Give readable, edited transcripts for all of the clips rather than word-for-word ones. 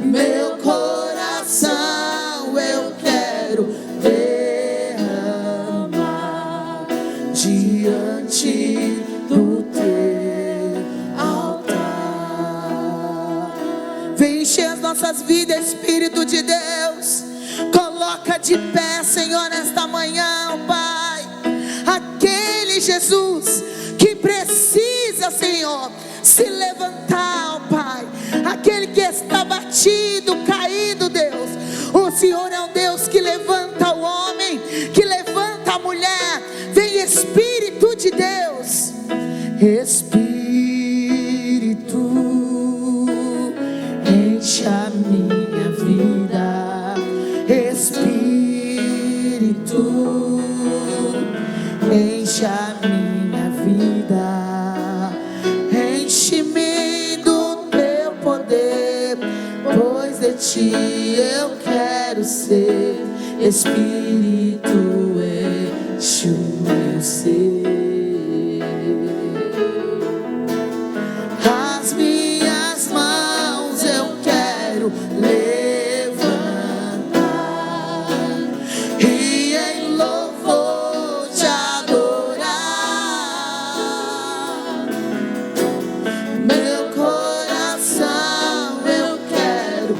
meu coração eu quero derramar diante do teu altar. Vem encher as nossas vidas, Espírito de Deus. Coloca de pé, Senhor, nesta manhã, Pai, aquele Jesus que precisa, Senhor, se levantar, Pai, aquele que está batido, caído, Deus. O Senhor é um Deus que levanta o homem, que levanta a mulher. Vem, Espírito de Deus. Espírito, enche a minha vida. Espírito, enche a minha vida. Enche-me do teu poder, pois de ti eu quero ser. Espírito, enche o meu ser. As minhas mãos eu quero levantar e em louvor te adorar. Meu coração eu quero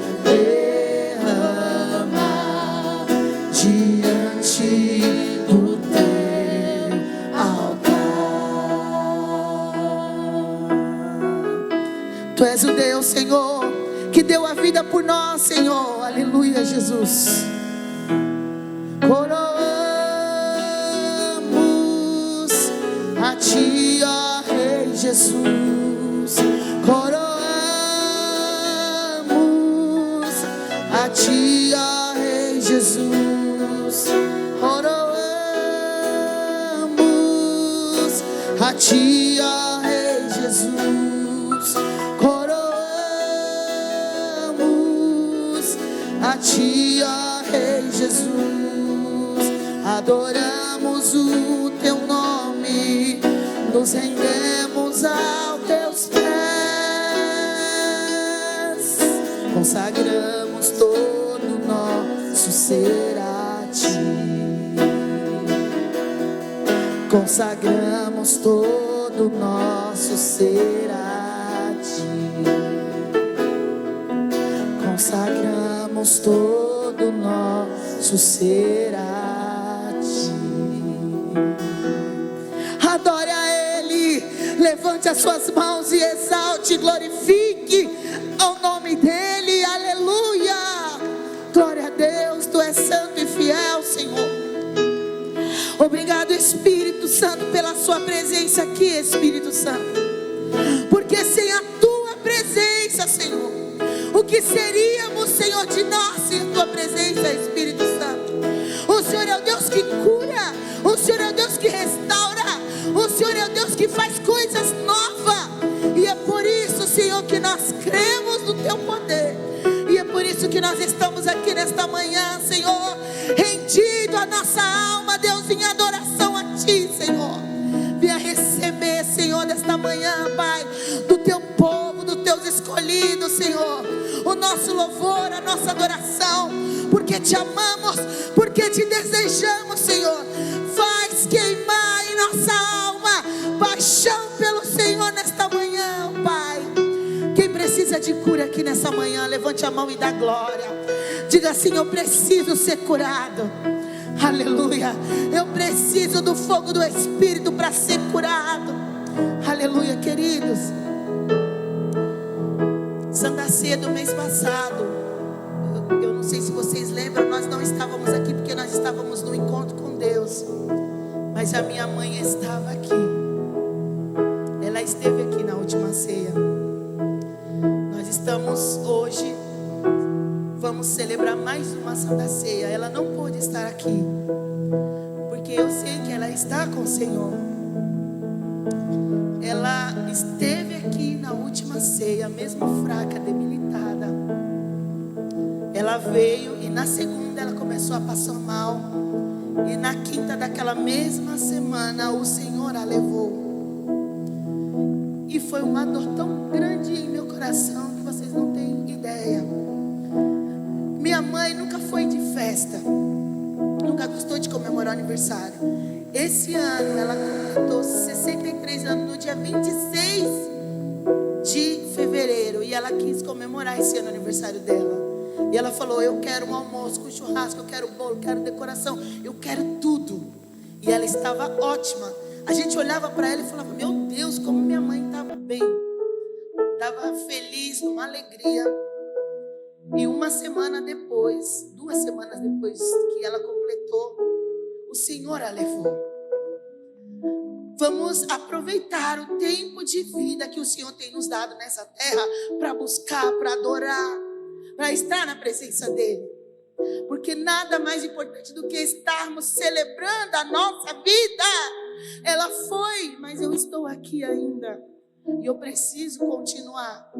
derramar diante do teu altar. Tu és o Deus, Senhor, que deu a vida por nós, Senhor. Aleluia, Jesus. Coroamos a ti, ó Rei Jesus. Coroamos a ti, ó Rei Jesus. Coroamos a ti, ó Rei Jesus. Coroamos a ti, ó Rei Jesus. Adoramos o teu nome, nos rendemos aos teus pés, consagramos todo o nosso ser a ti. Consagramos todo o nosso ser a ti. Consagramos todo o nosso ser a ti. Adore a Ele, levante as suas mãos e exalte, glorifique ao nome dEle. Aleluia, glória a Deus. Tu és santo e fiel, Senhor. Obrigado, Espírito Santo, pela sua presença aqui, Espírito Santo, porque sem a tua presença, Senhor, o que seríamos, Senhor, de nós sem a tua presença, Espírito Santo? O Senhor é o Deus que cura, o Senhor é o Deus que restaura, o Senhor é o Deus que faz coisas novas. E é por isso, Senhor, que nós cremos no teu poder. E é por isso que nós estamos aqui nesta manhã, Senhor, rendido a nossa alma, Deus, em adoração a ti, Senhor. Venha receber, Senhor, nesta manhã, Pai, do teu povo, dos teus escolhidos, Senhor, o nosso louvor, a nossa adoração, porque te amamos, porque te desejamos, Senhor. Faz queimar em nossa alma paixão pelo Senhor nesta manhã, Pai. Quem precisa de cura aqui nessa manhã, levante a mão e dá glória. Diga assim: eu preciso ser curado. Aleluia. Eu preciso do fogo do Espírito para ser curado. Aleluia, queridos. Santa Ceia do mês passado, eu não sei se vocês lembram, nós não estávamos aqui porque nós estávamos no encontro com Deus. Mas a minha mãe estava aqui. Ela esteve aqui na última ceia. Nós estamos hoje, vamos celebrar mais uma Santa Ceia. Ela não pôde estar aqui, porque eu sei que ela está com o Senhor. Ela esteve aqui na última ceia, mesmo fraca, debilitada. Ela veio e na segunda ela começou a passar mal. E na quinta daquela mesma semana o Senhor a levou. E foi uma dor tão grande em meu coração que vocês não têm ideia. aniversário. Esse ano ela completou 63 anos no dia 26 de fevereiro. E ela quis comemorar esse ano aniversário dela. E ela falou: eu quero um almoço com churrasco, eu quero bolo, eu quero decoração, eu quero tudo. E ela estava ótima. A gente olhava para ela e falava: meu Deus, como minha mãe estava bem. Estava feliz, numa alegria. E uma semana depois, 2 semanas depois que ela completou, o Senhor a levou. Vamos aproveitar o tempo de vida que o Senhor tem nos dado nessa terra para buscar, para adorar, para estar na presença dEle. Porque nada mais importante do que estarmos celebrando a nossa vida. Ela foi, mas eu estou aqui ainda. E eu preciso continuar.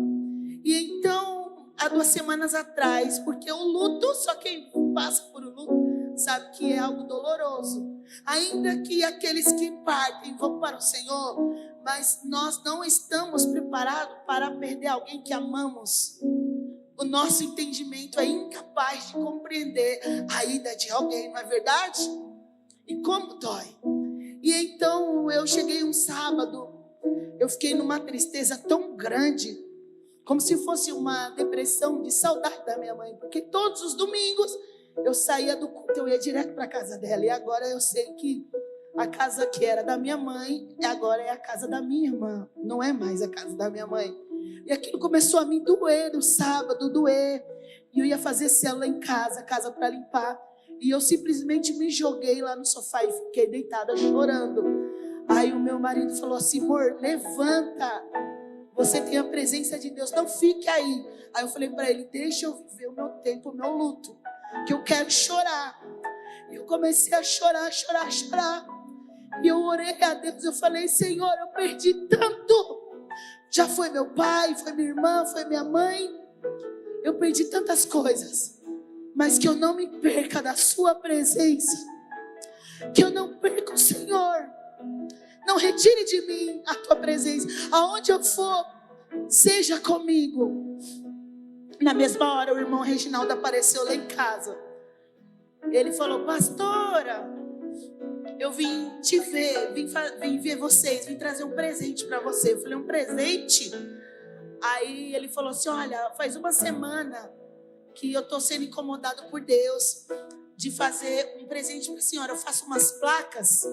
E então, há 2 semanas atrás, porque o luto, só quem passa por um luto sabe que é algo doloroso. Ainda que aqueles que partem vão para o Senhor, mas nós não estamos preparados para perder alguém que amamos. O nosso entendimento é incapaz de compreender a ida de alguém, não é verdade? E como dói. E então eu cheguei um sábado, eu fiquei numa tristeza tão grande, como se fosse uma depressão de saudade da minha mãe, porque todos os domingos eu saía do culto, eu ia direto para a casa dela, e agora eu sei que a casa que era da minha mãe, agora é a casa da minha irmã, não é mais a casa da minha mãe. E aquilo começou a me doer no sábado, doer. E eu ia fazer célula em casa para limpar. E eu simplesmente me joguei lá no sofá e fiquei deitada chorando. Aí o meu marido falou assim: amor, levanta. Você tem a presença de Deus, não fique aí. Aí eu falei para ele: deixa eu viver o meu tempo, o meu luto, que eu quero chorar. E eu comecei a chorar. E eu orei a Deus, eu falei: Senhor, eu perdi tanto. Já foi meu pai, foi minha irmã, foi minha mãe. Eu perdi tantas coisas. Mas que eu não me perca da sua presença. Que eu não perca o Senhor. Não retire de mim a tua presença. Aonde eu for, seja comigo. Na mesma hora o irmão Reginaldo apareceu lá em casa. Ele falou: pastora, eu vim te ver, vim ver vocês, vim trazer um presente para você. Eu falei: um presente? Aí ele falou assim: olha, faz 1 semana que eu estou sendo incomodado por Deus de fazer um presente para a senhora. Eu faço umas placas.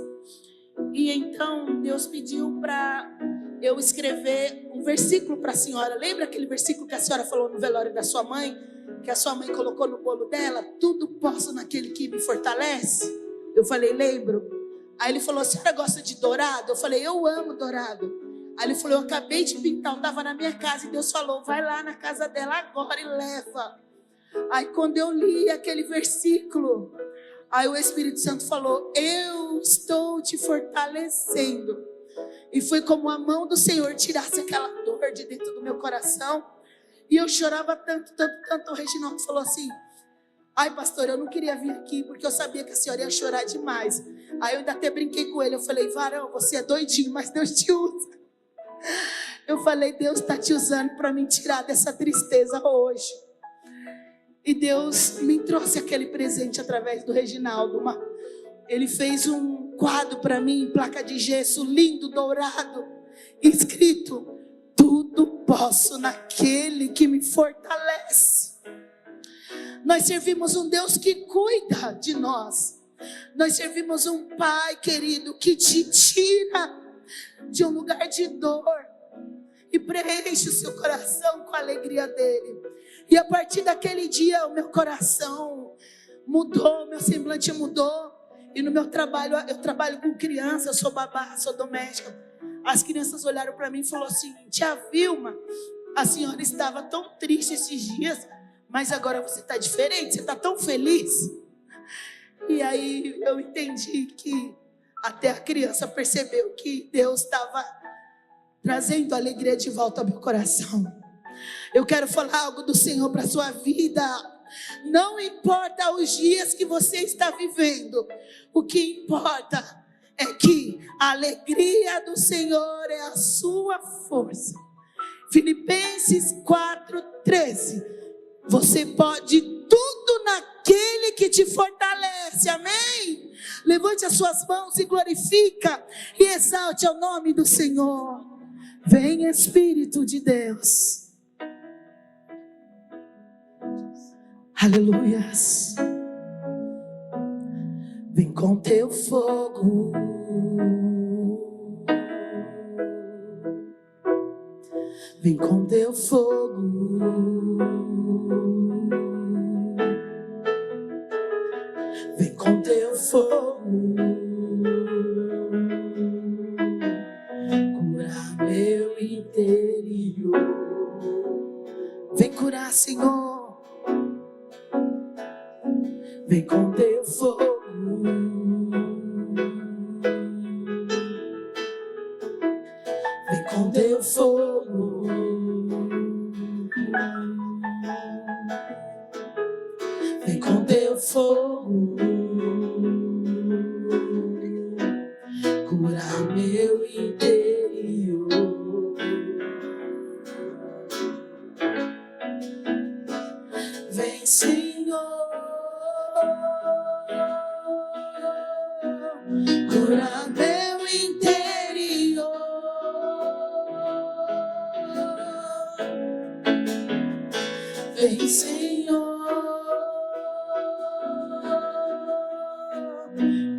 E então Deus pediu para eu escrever um versículo para a senhora. Lembra aquele versículo que a senhora falou no velório da sua mãe? Que a sua mãe colocou no bolo dela? Tudo posso naquele que me fortalece. Eu falei: lembro. Aí ele falou: a senhora gosta de dourado? Eu falei: eu amo dourado. Aí ele falou: eu acabei de pintar, eu estava na minha casa e Deus falou: vai lá na casa dela agora e leva. Aí quando eu li aquele versículo, aí o Espírito Santo falou: eu estou te fortalecendo. E foi como a mão do Senhor tirasse aquela dor de dentro do meu coração. E eu chorava tanto. O Reginaldo falou assim: ai, pastor, eu não queria vir aqui porque eu sabia que a senhora ia chorar demais. Aí eu ainda até brinquei com ele. Eu falei: varão, você é doidinho, mas Deus te usa. Eu falei: Deus está te usando para me tirar dessa tristeza hoje. E Deus me trouxe aquele presente através do Reginaldo. Ele fez um quadro para mim, placa de gesso, lindo, dourado, escrito: tudo posso naquele que me fortalece. Nós servimos um Deus que cuida de nós. Nós servimos um Pai querido que te tira de um lugar de dor e preenche o seu coração com a alegria dele. E a partir daquele dia o meu coração mudou, meu semblante mudou. E no meu trabalho, eu trabalho com criança, eu sou babá, sou doméstica. As crianças olharam para mim e falaram assim: tia Vilma, a senhora estava tão triste esses dias, mas agora você está diferente, você está tão feliz. E aí eu entendi que até a criança percebeu que Deus estava trazendo alegria de volta ao meu coração. Eu quero falar algo do Senhor para a sua vida. Não importa os dias que você está vivendo, o que importa é que a alegria do Senhor é a sua força. Filipenses 4:13. Você pode tudo naquele que te fortalece, amém? Levante as suas mãos e glorifica e exalte ao nome do Senhor. Vem Espírito de Deus. Aleluias. Vem com teu fogo. Vem com teu fogo. Vem com teu fogo. Curar meu interior. Vem curar, Senhor. Vem com teu fogo. Vem com teu fogo. Vem com teu fogo. Curar meu interior. Vem, Senhor. Curar meu interior. Vem, Senhor.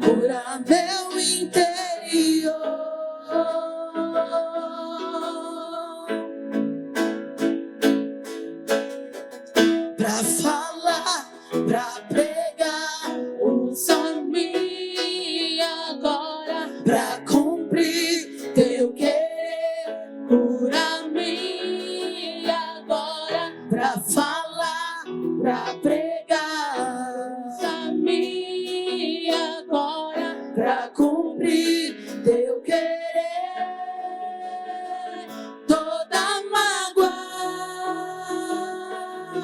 Curar meu interior. Pra falar, pra pregar, usa-me agora pra cumprir teu querer. Cura-me agora pra falar, pra pregar. Usa-me agora pra cumprir teu querer. Toda mágoa,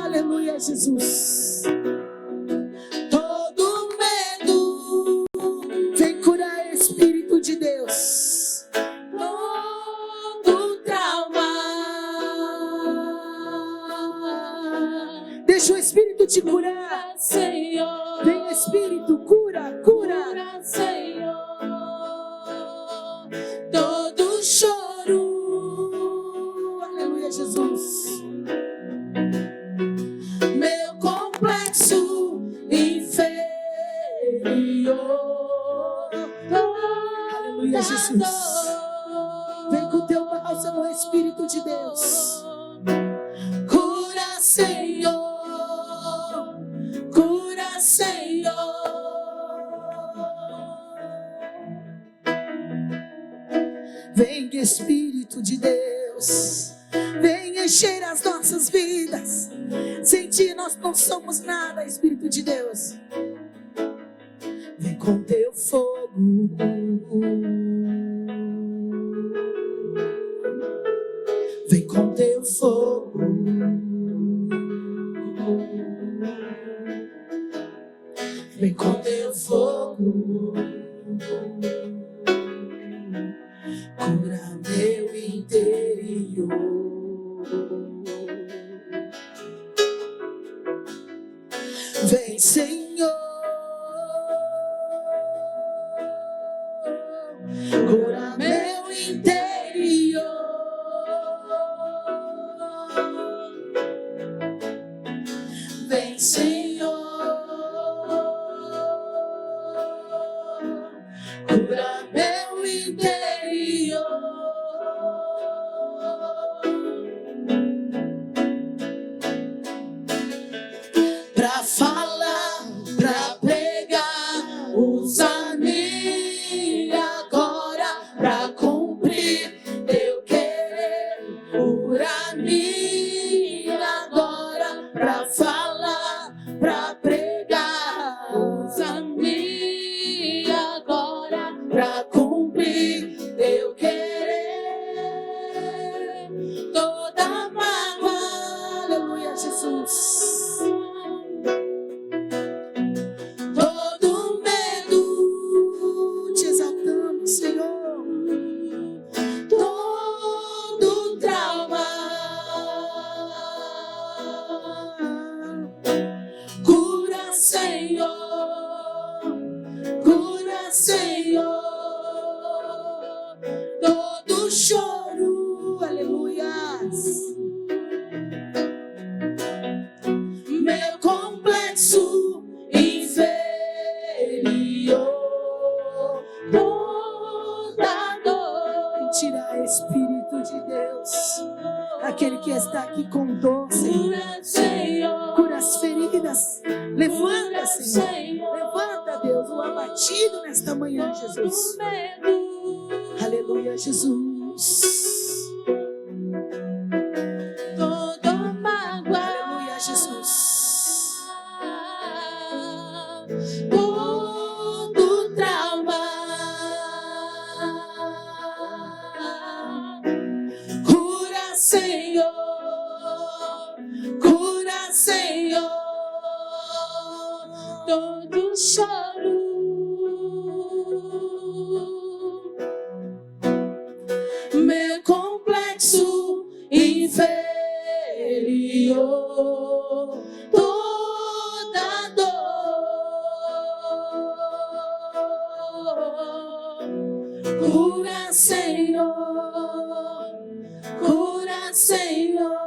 aleluia, Jesus. Todo medo, vem curar, Espírito de Deus. Todo trauma, deixa o Espírito te curar, Senhor. Vem, Espírito, cura, cura, cura, Senhor. Todo choro, aleluia, Jesus. Meu complexo inferior, aleluia, Jesus. Vem com teu bálsamo, Espírito de Deus. Cura, Senhor. Cura, Senhor. Vem, Espírito de Deus. Vem encher as nossas vidas. Sem ti nós não somos nada, Espírito de Deus. Vem com teu fogo. Vem com teu fogo. Vem com teu fogo. Cura meu interior. Vem, Senhor. Cura meu interior. Vem, Senhor. Cura meu interior. Pra falar, pra pregar, usa-me agora pra cumprir teu querer. Cura-me agora pra falar, pra pregar, usa-me agora pra cumprir teu querer. Toda mágoa, aleluia, Jesus. Todo medo, te exaltamos, Senhor. Todo trauma, cura, Senhor. Cura, abatido nesta manhã, Jesus. Aleluia, Jesus. Aleluia, Jesus. Todo trauma, cura, Senhor, cura, Senhor, todo choro, meu complexo inferior, toda dor, cura, Senhor, cura, Senhor.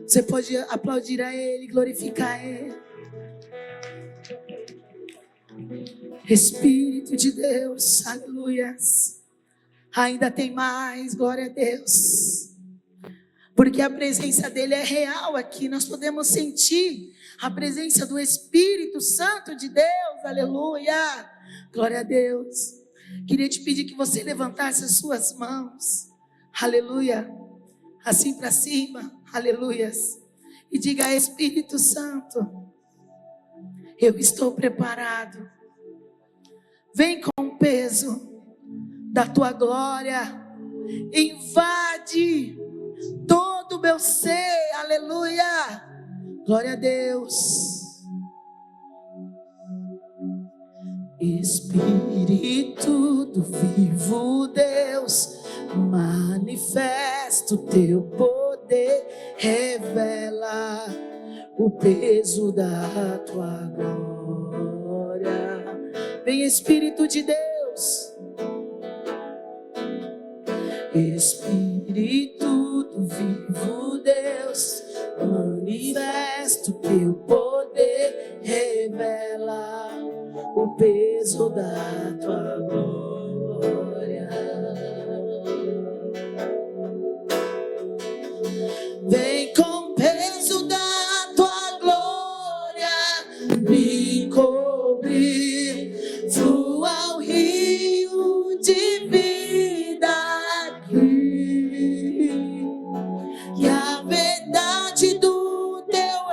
Você pode aplaudir a Ele, glorificar a Ele. Espírito de Deus, aleluia. Ainda tem mais, glória a Deus. Porque a presença dEle é real aqui. Nós podemos sentir a presença do Espírito Santo de Deus, aleluia. Glória a Deus. Queria te pedir que você levantasse as suas mãos, aleluia, assim para cima, aleluias, e diga: Espírito Santo, eu estou preparado. Vem com o peso da tua glória, invade todo o meu ser, aleluia, glória a Deus. Espírito do vivo Deus, manifesta o teu poder, revela o peso da tua glória. Vem, Espírito de Deus. Espírito do vivo Deus, manifesta o teu poder, revela o peso da tua glória. Vem com o peso da tua glória, me cobrir, flua o rio de vida aqui, que a verdade do teu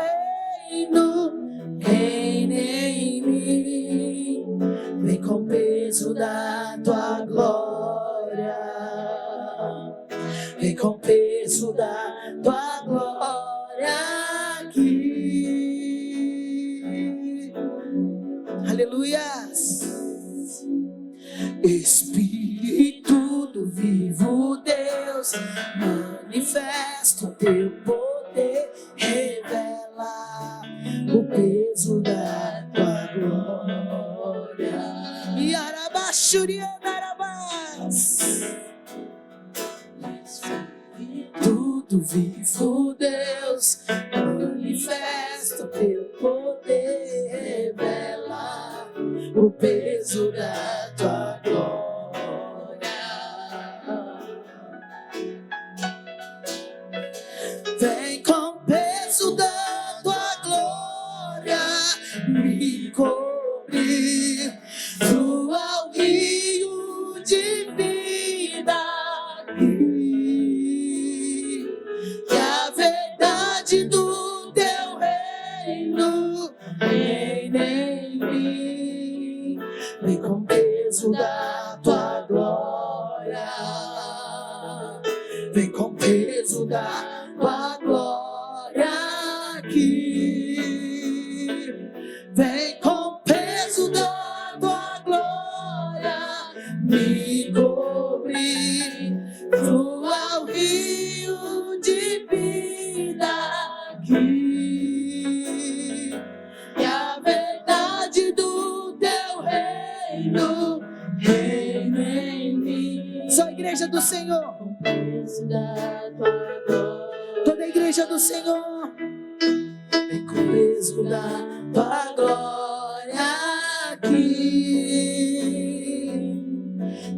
reino reine em mim. Vem com o peso da tua glória, vem com o peso da tua glória aqui. Aleluias. Espírito do vivo Deus, manifesta o teu poder, revela o peso da tua glória. E arabaxuriandarabás. Tudo vivo Deus, manifesta o teu poder, revela o peso da tua glória. Vem com o peso da tua glória, me cobrir, flua o rio de vida aqui, que a verdade do teu reino reine em mim. Vem com o peso da tua glória, vem com o peso da tua glória aqui. Vem com o peso da tua glória, me cobrir, flua o rio de vida aqui, e a verdade do teu reino reine em mim. Só a igreja do Senhor, toda a igreja do Senhor, vem com o peso da tua glória aqui.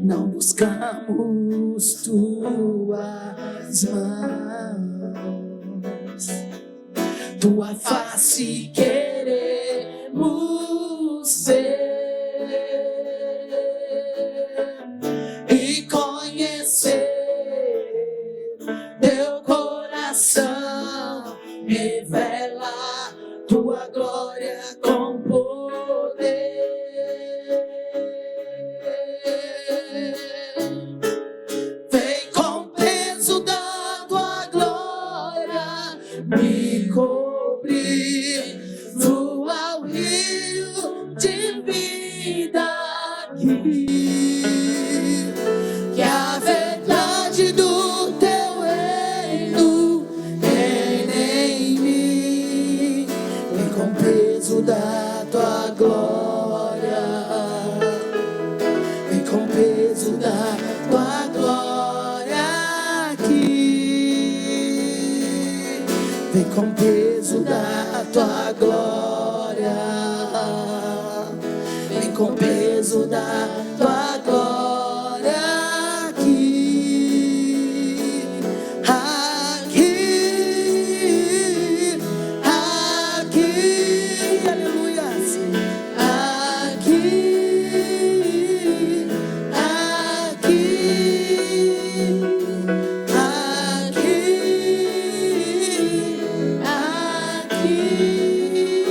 Não buscamos tuas mãos, tua face queremos ser e conhecer teu coração, revela tua glória com poder. Vem com peso da tua glória me cobrir, flua o rio de vida aqui, que a verdade do teu reino reine em mim. Vem com peso da tua glória, vem com peso da tua glória aqui, vem com peso da tua glória, vem com peso da tua glória aqui, aqui, aqui, aleluia, aqui,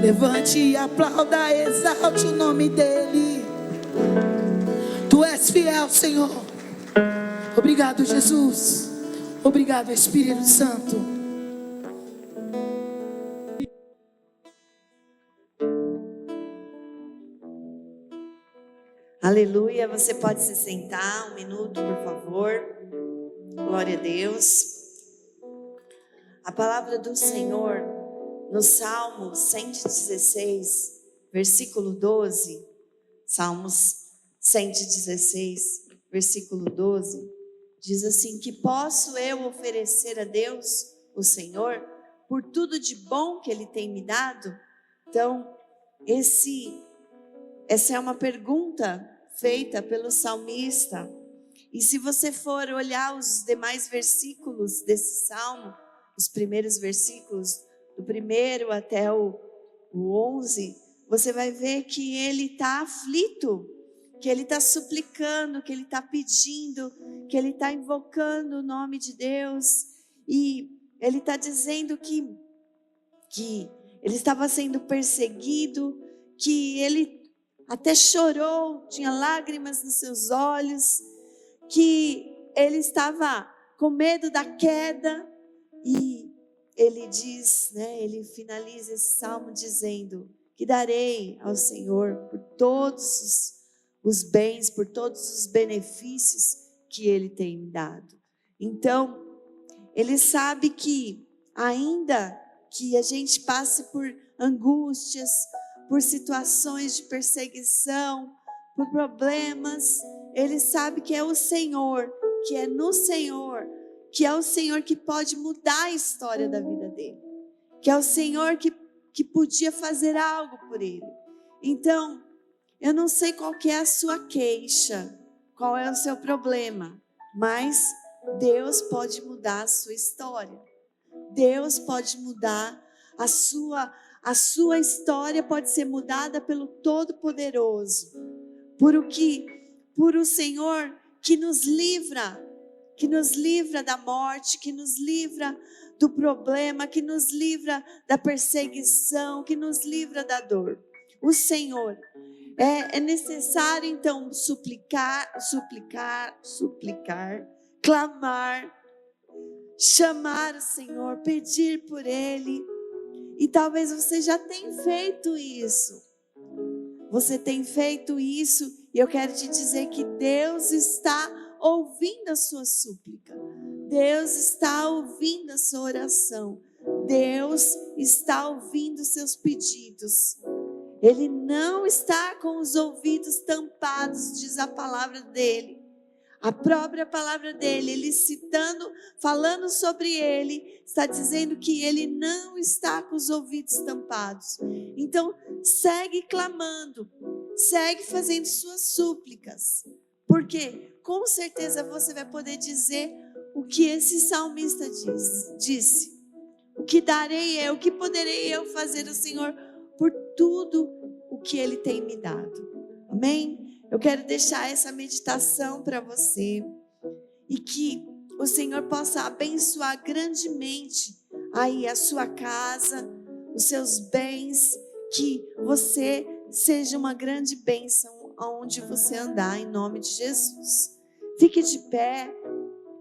levante e aplauda, exalte o nome dele. Tu és fiel, Senhor. Obrigado, Jesus. Obrigado, Espírito Santo. Aleluia, você pode se sentar um minuto, por favor. Glória a Deus. A palavra do Senhor no Salmo 116, versículo 12. Salmos 116, versículo 12. Diz assim: que posso eu oferecer a Deus, o Senhor, por tudo de bom que Ele tem me dado? Então, essa é uma pergunta feita pelo salmista. E se você for olhar os demais versículos desse salmo, os primeiros versículos, do 1 até o 11, você vai ver que ele está aflito, que ele está suplicando, que ele está pedindo, que ele está invocando o nome de Deus. E ele está dizendo que ele estava sendo perseguido, que ele até chorou, tinha lágrimas nos seus olhos, que ele estava com medo da queda. E ele diz, ele finaliza esse salmo dizendo que darei ao Senhor por todos os bens, por todos os benefícios que Ele tem me dado. Então, ele sabe que ainda que a gente passe por angústias, por situações de perseguição, por problemas, ele sabe que é o Senhor, que é no Senhor, que é o Senhor que pode mudar a história da vida dele, que é o Senhor que podia fazer algo por ele. Então, eu não sei qual que é a sua queixa, qual é o seu problema, mas Deus pode mudar a sua história. Deus pode mudar a sua história, pode ser mudada pelo Todo-Poderoso, por o Senhor que nos livra da morte, que nos livra do problema, que nos livra da perseguição, que nos livra da dor. O Senhor. É necessário então suplicar, clamar, chamar o Senhor, pedir por Ele. E talvez você já tenha feito isso. Você tem feito isso e eu quero te dizer que Deus está ouvindo a sua súplica. Deus está ouvindo a sua oração. Deus está ouvindo os seus pedidos. Ele não está com os ouvidos tampados, diz a palavra dele. A própria palavra dele, ele citando, falando sobre ele, está dizendo que ele não está com os ouvidos tampados. Então, segue clamando, segue fazendo suas súplicas. Porque, com certeza, você vai poder dizer o que esse salmista disse. O que darei eu, o que poderei eu fazer o Senhor por tudo o que Ele tem me dado. Amém? Eu quero deixar essa meditação para você e que o Senhor possa abençoar grandemente aí a sua casa, os seus bens, que você seja uma grande bênção aonde você andar, em nome de Jesus. Fique de pé.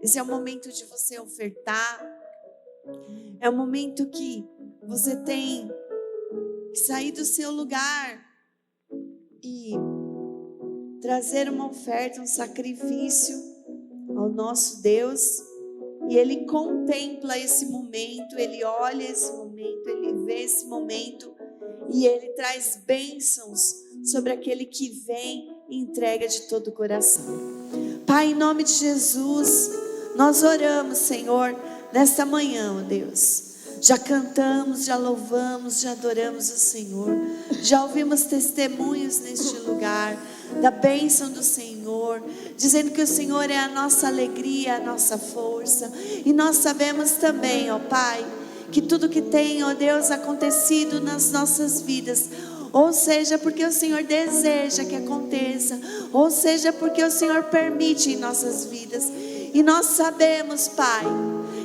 Esse é o momento de você ofertar. É o momento que você tem que sair do seu lugar e trazer uma oferta, um sacrifício ao nosso Deus. E Ele contempla esse momento, Ele olha esse momento, Ele vê esse momento e Ele traz bênçãos sobre aquele que vem e entrega de todo o coração. Pai, em nome de Jesus, nós oramos, Senhor, nesta manhã, ó Deus. Já cantamos, já louvamos, já adoramos o Senhor. Já ouvimos testemunhos neste lugar da bênção do Senhor, dizendo que o Senhor é a nossa alegria, a nossa força. E nós sabemos também, ó Pai, que tudo que tem, ó Deus, acontecido nas nossas vidas, ou seja, porque o Senhor deseja que aconteça, ou seja, porque o Senhor permite em nossas vidas. E nós sabemos, Pai,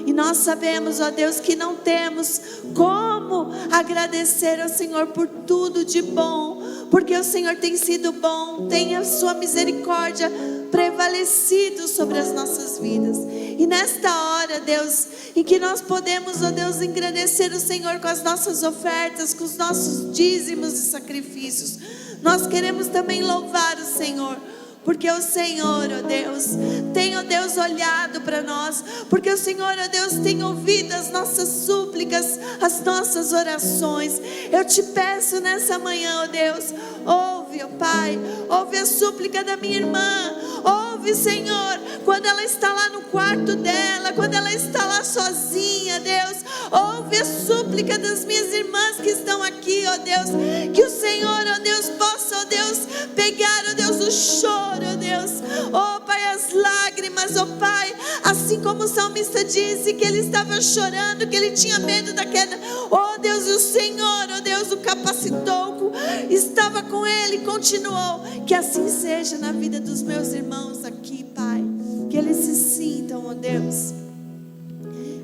e nós sabemos, ó Deus, que não temos como agradecer ao Senhor por tudo de bom, porque o Senhor tem sido bom, tem a sua misericórdia prevalecido sobre as nossas vidas. E nesta hora, Deus, em que nós podemos, ó Deus, agradecer o Senhor com as nossas ofertas, com os nossos dízimos e sacrifícios, nós queremos também louvar o Senhor, porque o Senhor, ó Deus, tem, ó Deus, olhado para nós, porque o Senhor, ó Deus, tem ouvido as nossas súplicas, as nossas orações. Eu te peço nessa manhã, ó Deus, ouve, ó Pai, ouve a súplica da minha irmã, ouve, Senhor, quando ela está lá no quarto dela, quando ela está lá sozinha, Deus, ouve a súplica das minhas irmãs que estão aqui, ó Deus, que o Senhor, ó Deus, possa, ó Deus, pegar, ó Deus, o choro, ó Deus, ó Pai, as lágrimas, ó Pai, assim como o salmista disse que ele estava chorando, que ele tinha medo da queda, ó Deus, e o Senhor, ó Deus, o capacitou, estava com ele, continuou. Que assim seja na vida dos meus irmãos aqui, Pai, que eles se sintam, ó Deus,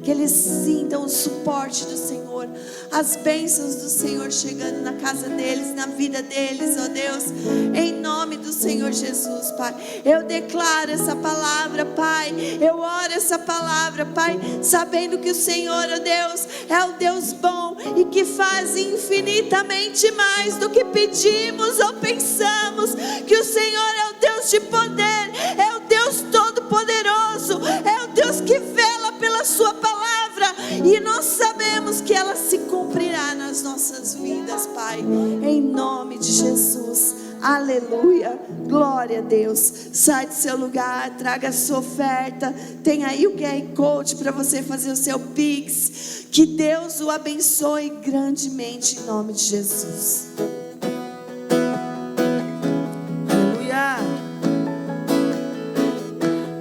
que eles sintam o suporte do Senhor, as bênçãos do Senhor chegando na casa deles, na vida deles, ó Deus, em nome do Senhor Jesus, Pai. Eu declaro essa palavra, Pai, eu oro essa palavra, Pai, sabendo que o Senhor, ó Deus, é o Deus bom e que faz infinitamente mais do que pedimos ou pensamos, que o Senhor é o Deus de poder, é o Deus todo-poderoso, é o Deus que vela pela sua palavra, e nós sabemos que ela se cumprirá nas nossas vidas, Pai, em nome de Jesus. Aleluia, glória a Deus. Sai do seu lugar, traga a sua oferta. Tem aí o QR Code para você fazer o seu Pix. Que Deus o abençoe grandemente em nome de Jesus. Aleluia.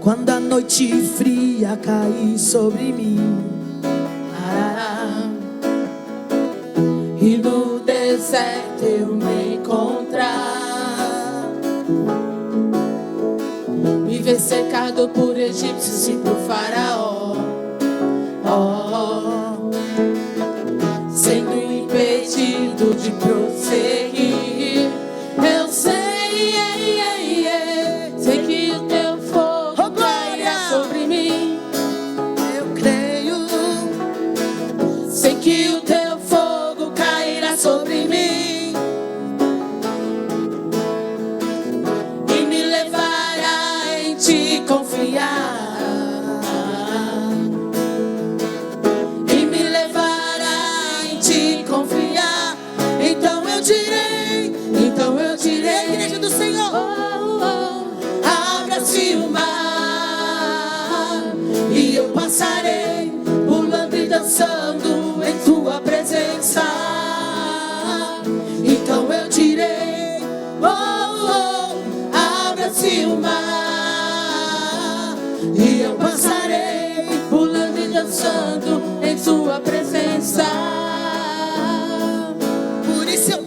Quando a noite fria cair sobre mim, e no deserto eu me encontrar, me ver cercado por egípcios e por faraó, sendo impedido de prosseguir. Eu sei que o teu fogo cairá sobre mim. Eu creio, sei que o teu fogo cairá sobre mim e me levará em te confiar, e me levará em te confiar. Então eu direi, igreja do Senhor, abra-se o mar e eu passarei pulando e dançando em tua presença. Então eu direi, abra-se o mar e eu passarei pulando e dançando em tua presença. Por isso eu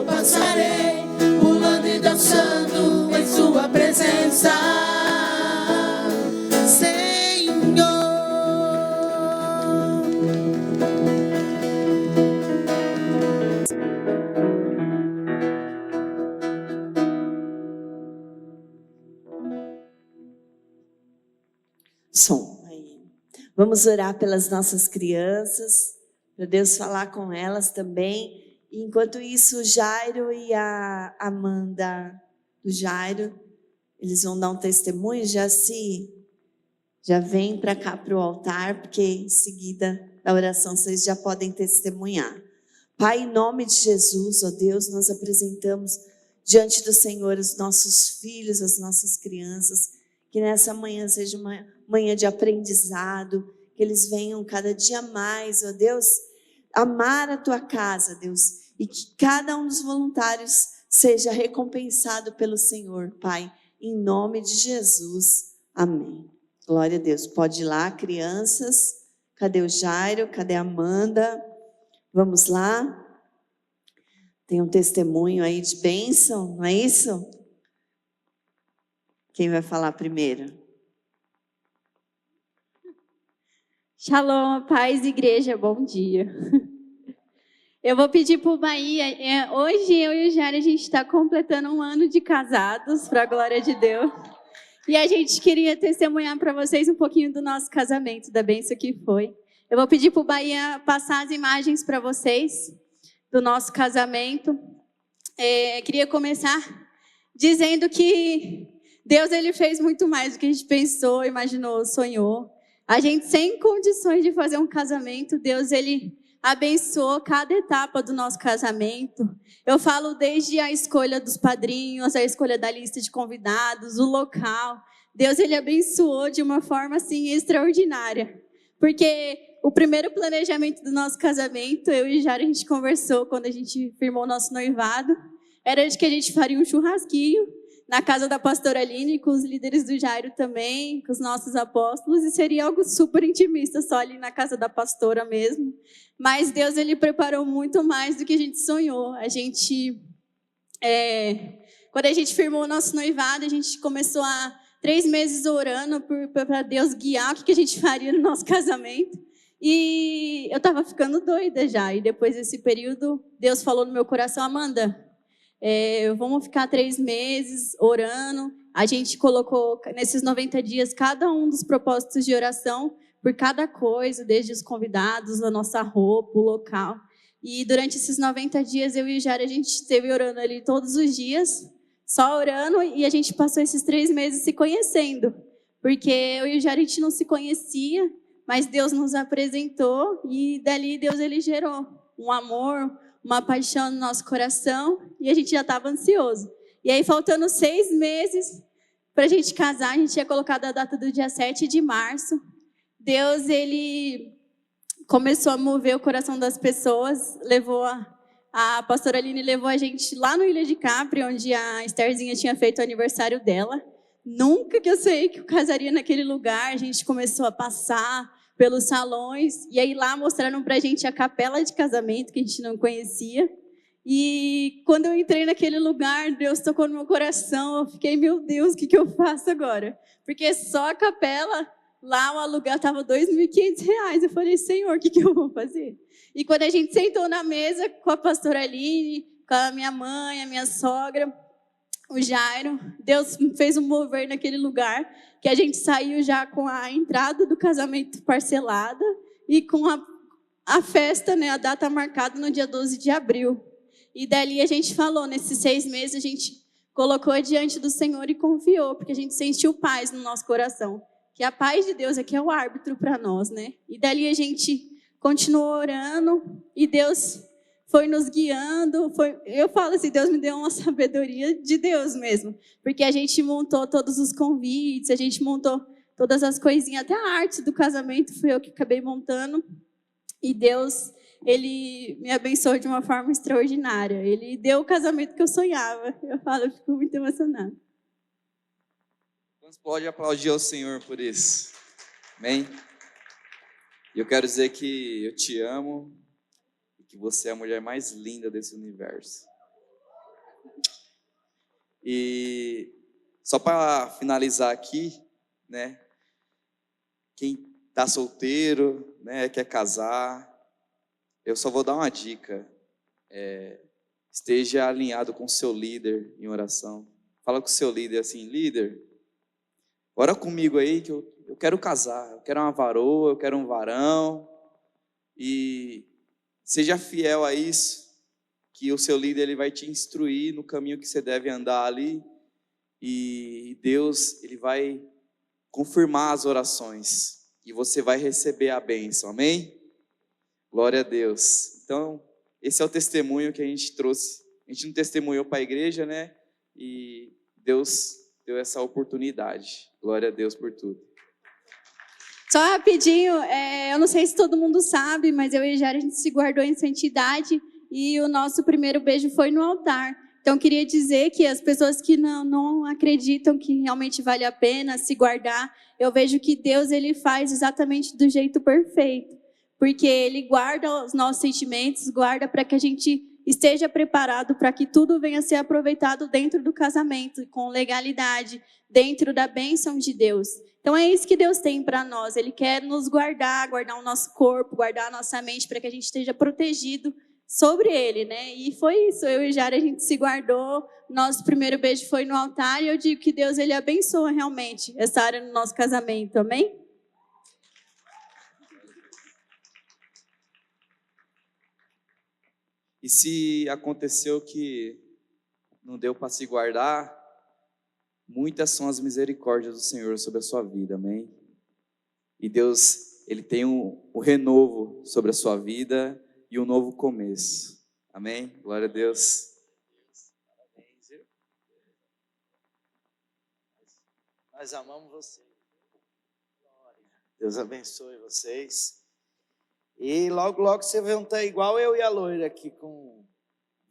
eu passarei, pulando e dançando em sua presença, Senhor. Som. Aí. Vamos orar pelas nossas crianças, para Deus falar com elas também. E enquanto isso, o Jairo e a Amanda do Jairo, eles vão dar um testemunho. Já vem para cá para o altar, porque em seguida da oração vocês já podem testemunhar. Pai, em nome de Jesus, ó Deus, nós apresentamos diante do Senhor os nossos filhos, as nossas crianças, que nessa manhã seja uma manhã de aprendizado, que eles venham cada dia mais, ó Deus, amar a tua casa, Deus, e que cada um dos voluntários seja recompensado pelo Senhor, Pai, em nome de Jesus, amém. Glória a Deus. Pode ir lá, crianças. Cadê o Jairo? Cadê a Amanda? Vamos lá. Tem um testemunho aí de bênção, não é isso? Quem vai falar primeiro? Shalom, paz, igreja, bom dia. Eu vou pedir para o Bahia, hoje eu e o Jairo, a gente está completando 1 ano de casados, para a glória de Deus. E a gente queria testemunhar para vocês um pouquinho do nosso casamento, da bênção que foi. Eu vou pedir para o Bahia passar as imagens para vocês do nosso casamento. Queria começar dizendo que Deus ele fez muito mais do que a gente pensou, imaginou, sonhou. A gente sem condições de fazer um casamento, Deus ele abençoou cada etapa do nosso casamento. Eu falo desde a escolha dos padrinhos, a escolha da lista de convidados, o local. Deus ele abençoou de uma forma assim extraordinária. Porque o primeiro planejamento do nosso casamento, eu e Jara, a gente conversou quando a gente firmou o nosso noivado, era de que a gente faria um churrasquinho na casa da pastora Aline, com os líderes do Jairo também, com os nossos apóstolos, e seria algo super intimista, só ali na casa da pastora mesmo. Mas Deus, ele preparou muito mais do que a gente sonhou. Quando a gente firmou o nosso noivado, a gente começou há 3 meses orando para Deus guiar o que a gente faria no nosso casamento. E eu estava ficando doida já. E depois desse período, Deus falou no meu coração, Amanda, vamos ficar 3 meses orando. A gente colocou nesses 90 dias cada um dos propósitos de oração por cada coisa, desde os convidados, a nossa roupa, o local. E durante esses 90 dias, eu e o Jara, a gente esteve orando ali todos os dias, só orando, e a gente passou esses 3 meses se conhecendo. Porque eu e o Jara, a gente não se conhecia, mas Deus nos apresentou, e dali Deus ele gerou um amor, uma paixão no nosso coração, e a gente já estava ansioso. E aí, faltando 6 meses para a gente casar, a gente tinha colocado a data do dia 7 de março. Deus, ele começou a mover o coração das pessoas, a pastora Aline levou a gente lá no Ilha de Capri, onde a Estherzinha tinha feito o aniversário dela. Nunca que eu sei que eu casaria naquele lugar, a gente começou a passar pelos salões, e aí lá mostraram pra gente a capela de casamento, que a gente não conhecia. E quando eu entrei naquele lugar, Deus tocou no meu coração, eu fiquei, meu Deus, o que eu faço agora? Porque só a capela, lá o aluguel estava R$2.500. Eu falei, Senhor, o que eu vou fazer? E quando a gente sentou na mesa com a pastora Aline, com a minha mãe, a minha sogra, o Jairo, Deus fez um mover naquele lugar, que a gente saiu já com a entrada do casamento parcelada e com a festa, né, a data marcada no dia 12 de abril. E dali a gente falou, nesses 6 meses a gente colocou diante do Senhor e confiou, porque a gente sentiu paz no nosso coração. Que a paz de Deus é que é o árbitro para nós, né? E dali a gente continuou orando e Deus foi nos guiando. Eu falo assim, Deus me deu uma sabedoria de Deus mesmo. Porque a gente montou todos os convites, a gente montou todas as coisinhas, até a arte do casamento fui eu que acabei montando. E Deus, ele me abençoou de uma forma extraordinária. Ele deu o casamento que eu sonhava. Eu falo, eu fico muito emocionada. Pode aplaudir ao Senhor por isso. Amém? E eu quero dizer que eu te amo e que você é a mulher mais linda desse universo. E só para finalizar aqui, né? Quem está solteiro, né, quer casar, eu só vou dar uma dica. Esteja alinhado com o seu líder em oração. Fala com o seu líder assim: líder, ora comigo aí que eu quero casar, eu quero uma varoa, eu quero um varão. E seja fiel a isso, que o seu líder ele vai te instruir no caminho que você deve andar ali. E Deus ele vai confirmar as orações e você vai receber a bênção, amém? Glória a Deus. Então, esse é o testemunho que a gente trouxe. A gente não testemunhou para a igreja, né? E Deus deu essa oportunidade. Glória a Deus por tudo. Só rapidinho, eu não sei se todo mundo sabe, mas eu e Jário, a gente se guardou em santidade e o nosso primeiro beijo foi no altar. Então, queria dizer que as pessoas que não acreditam que realmente vale a pena se guardar, eu vejo que Deus ele faz exatamente do jeito perfeito. Porque Ele guarda os nossos sentimentos, guarda para que a gente esteja preparado para que tudo venha a ser aproveitado dentro do casamento, com legalidade, dentro da bênção de Deus. Então, é isso que Deus tem para nós. Ele quer nos guardar o nosso corpo, guardar a nossa mente, para que a gente esteja protegido sobre Ele, né? E foi isso, eu e Jara, a gente se guardou, nosso primeiro beijo foi no altar, e eu digo que Deus, Ele abençoa realmente essa área no nosso casamento, amém? E se aconteceu que não deu para se guardar, muitas são as misericórdias do Senhor sobre a sua vida, amém? E Deus, Ele tem um renovo sobre a sua vida e um novo começo, amém? Glória a Deus. Nós amamos vocês. Deus abençoe vocês. E logo, logo vocês vão estar igual eu e a loira aqui, com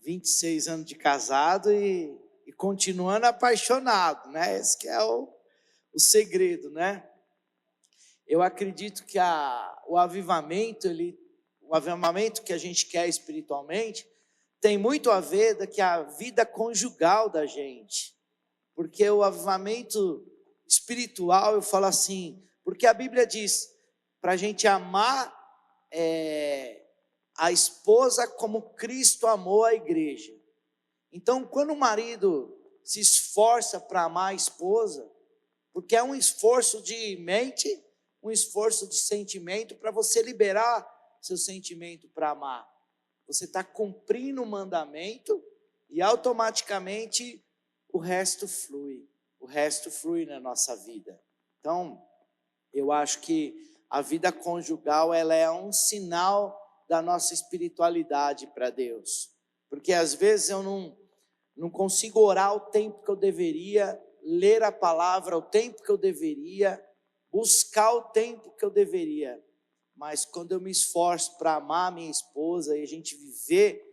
26 anos de casado e continuando apaixonado, né? Esse que é o segredo, né? Eu acredito que o avivamento que a gente quer espiritualmente tem muito a ver com a vida conjugal da gente. Porque o avivamento espiritual, eu falo assim, porque a Bíblia diz para a gente amar a esposa como Cristo amou a igreja. Então, quando o marido se esforça para amar a esposa, porque é um esforço de mente, um esforço de sentimento, para você liberar seu sentimento para amar. Você está cumprindo o mandamento e automaticamente o resto flui na nossa vida. Então, eu acho que a vida conjugal, ela é um sinal da nossa espiritualidade para Deus. Porque às vezes eu não consigo orar o tempo que eu deveria, ler a palavra o tempo que eu deveria, buscar o tempo que eu deveria. Mas quando eu me esforço para amar a minha esposa e a gente viver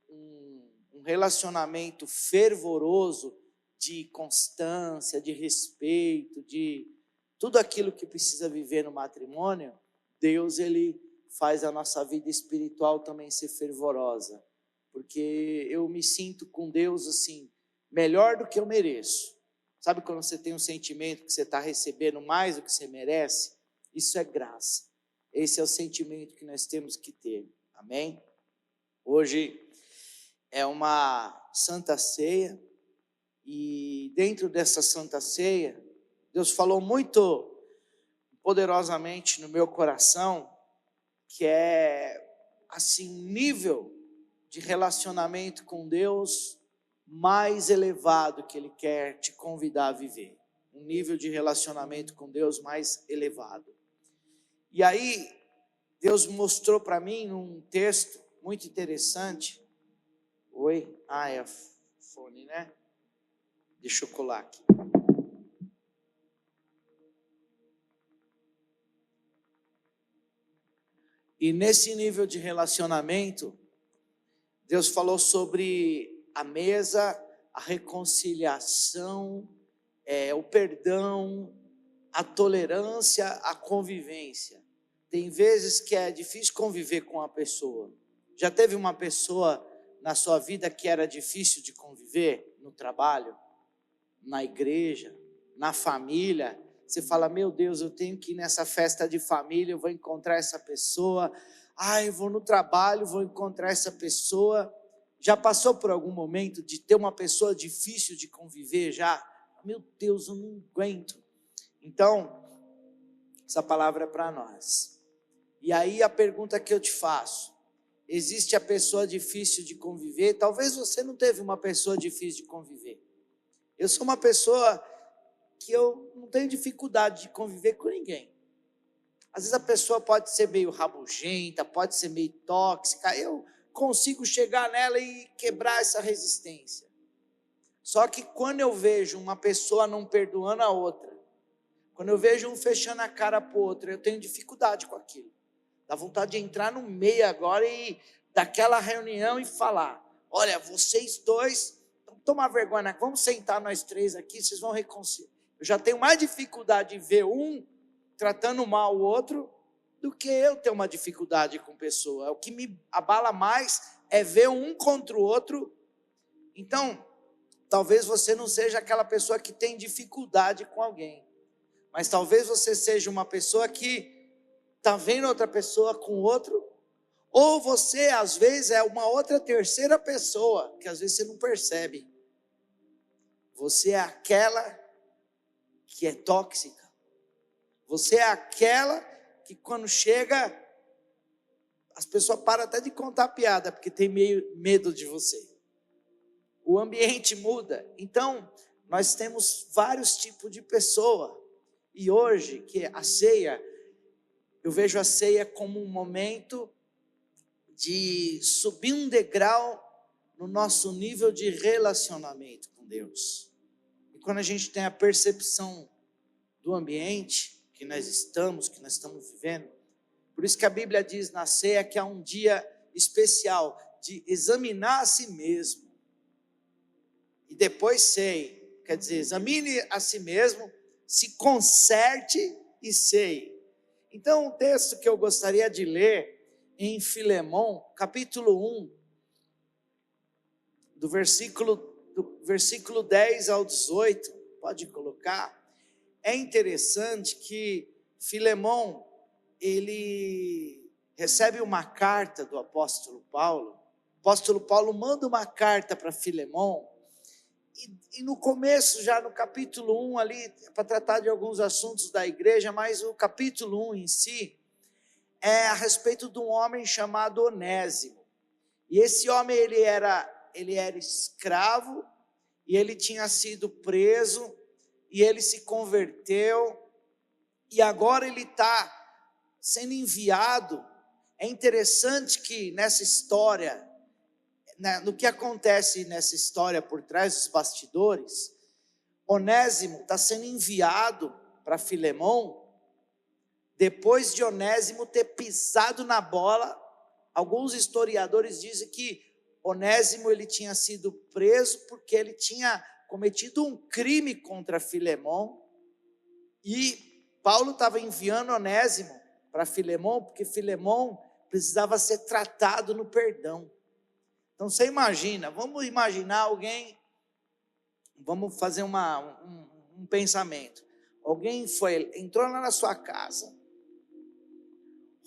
um relacionamento fervoroso de constância, de respeito, de tudo aquilo que precisa viver no matrimônio, Deus, Ele faz a nossa vida espiritual também ser fervorosa. Porque eu me sinto com Deus assim, melhor do que eu mereço. Sabe quando você tem um sentimento que você está recebendo mais do que você merece? Isso é graça. Esse é o sentimento que nós temos que ter. Amém? Hoje é uma Santa Ceia. E dentro dessa Santa Ceia, Deus falou muito poderosamente no meu coração, que é assim, nível de relacionamento com Deus mais elevado que Ele quer te convidar a viver. Um nível de relacionamento com Deus mais elevado. E aí, Deus mostrou para mim num texto muito interessante. Oi? É fone, né? Deixa eu colar aqui. E nesse nível de relacionamento, Deus falou sobre a mesa, a reconciliação, o perdão, a tolerância, a convivência. Tem vezes que é difícil conviver com a pessoa. Já teve uma pessoa na sua vida que era difícil de conviver no trabalho? na igreja, na família. Você fala, meu Deus, eu tenho que ir nessa festa de família, eu vou encontrar essa pessoa. Eu vou no trabalho, vou encontrar essa pessoa. Já passou por algum momento de ter uma pessoa difícil de conviver já? Meu Deus, eu não aguento. Então, essa palavra é para nós. E aí a pergunta que eu te faço, existe a pessoa difícil de conviver? Talvez você não teve uma pessoa difícil de conviver. Eu sou uma pessoa que eu não tenho dificuldade de conviver com ninguém. Às vezes a pessoa pode ser meio rabugenta, pode ser meio tóxica, eu consigo chegar nela e quebrar essa resistência. Só que quando eu vejo uma pessoa não perdoando a outra, quando eu vejo um fechando a cara para o outro, eu tenho dificuldade com aquilo. Dá vontade de entrar no meio agora e daquela reunião e falar, olha, vocês dois, vamos tomar vergonha, vamos sentar nós três aqui, vocês vão reconciliar. Eu já tenho mais dificuldade de ver um tratando mal o outro do que eu ter uma dificuldade com pessoa. O que me abala mais é ver um contra o outro. Então, talvez você não seja aquela pessoa que tem dificuldade com alguém, mas talvez você seja uma pessoa que está vendo outra pessoa com outro, ou você às vezes é uma outra terceira pessoa, que às vezes você não percebe. Você é aquela que é tóxica. Você é aquela que quando chega, as pessoas param até de contar piada, porque tem meio medo de você. O ambiente muda. Então, nós temos vários tipos de pessoa. E hoje, que é a ceia, eu vejo a ceia como um momento de subir um degrau no nosso nível de relacionamento com Deus. E quando a gente tem a percepção do ambiente que nós estamos vivendo, por isso que a Bíblia diz na ceia que é um dia especial de examinar a si mesmo. E depois ceie, quer dizer, examine a si mesmo, se conserte e ceie. Então, o texto que eu gostaria de ler em Filemão, capítulo 1, do versículo 10 ao 18, pode colocar. É interessante que Filemão, ele recebe uma carta do apóstolo Paulo. O apóstolo Paulo manda uma carta para Filemão, e no começo, já no capítulo 1 ali, para tratar de alguns assuntos da igreja, mas o capítulo 1 em si, é a respeito de um homem chamado Onésimo. E esse homem, ele era escravo, e ele tinha sido preso, e ele se converteu, e agora ele está sendo enviado. É interessante que nessa história, no que acontece nessa história por trás dos bastidores, Onésimo está sendo enviado para Filemão, depois de Onésimo ter pisado na bola. Alguns historiadores dizem que Onésimo ele tinha sido preso porque ele tinha cometido um crime contra Filemão, e Paulo estava enviando Onésimo para Filemão, porque Filemão precisava ser tratado no perdão. Então você imagina, vamos imaginar alguém, vamos fazer um pensamento. Alguém entrou lá na sua casa,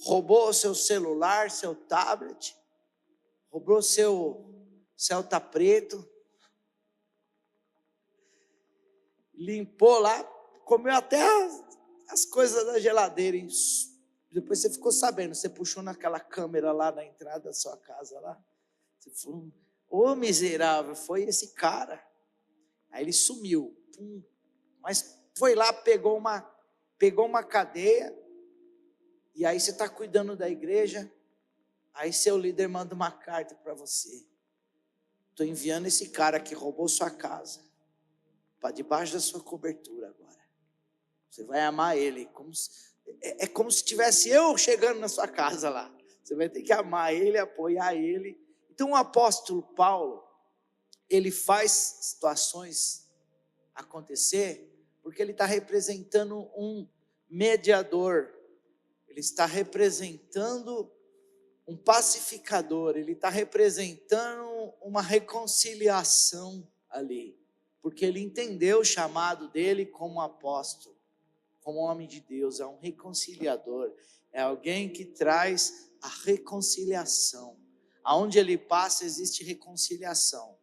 roubou o seu celular, seu tablet, roubou seu Celta preto, limpou lá, comeu até as coisas da geladeira. Depois você ficou sabendo, você puxou naquela câmera lá na entrada da sua casa lá. Você falou, ô miserável, foi esse cara. Aí ele sumiu. Mas foi lá, pegou uma cadeia, e aí você está cuidando da igreja, aí seu líder manda uma carta para você. Estou enviando esse cara que roubou sua casa para debaixo da sua cobertura agora. Você vai amar ele. É como se tivesse eu chegando na sua casa lá. Você vai ter que amar ele, apoiar ele. Então o apóstolo Paulo, ele faz situações acontecer, porque ele está representando um mediador, ele está representando um pacificador, ele está representando uma reconciliação ali. porque ele entendeu o chamado dele como apóstolo, como homem de Deus. É um reconciliador, é alguém que traz a reconciliação. Aonde ele passa existe reconciliação.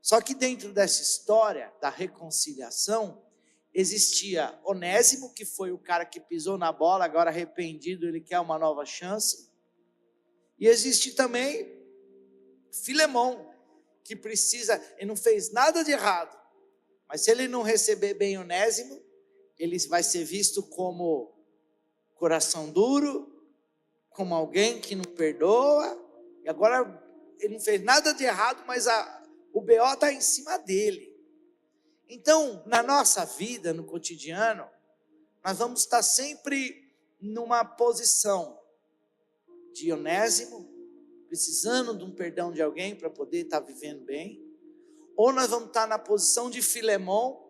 Só que dentro dessa história da reconciliação, existia Onésimo, que foi o cara que pisou na bola, agora arrependido, ele quer uma nova chance. E existe também Filemão, que precisa, ele não fez nada de errado, mas se ele não receber bem Onésimo, ele vai ser visto como coração duro, como alguém que não perdoa, e agora ele não fez nada de errado, mas o BO está em cima dele. Então, na nossa vida, no cotidiano, nós vamos estar sempre numa posição de Onésimo, precisando de um perdão de alguém para poder estar vivendo bem, ou nós vamos estar na posição de Filemão,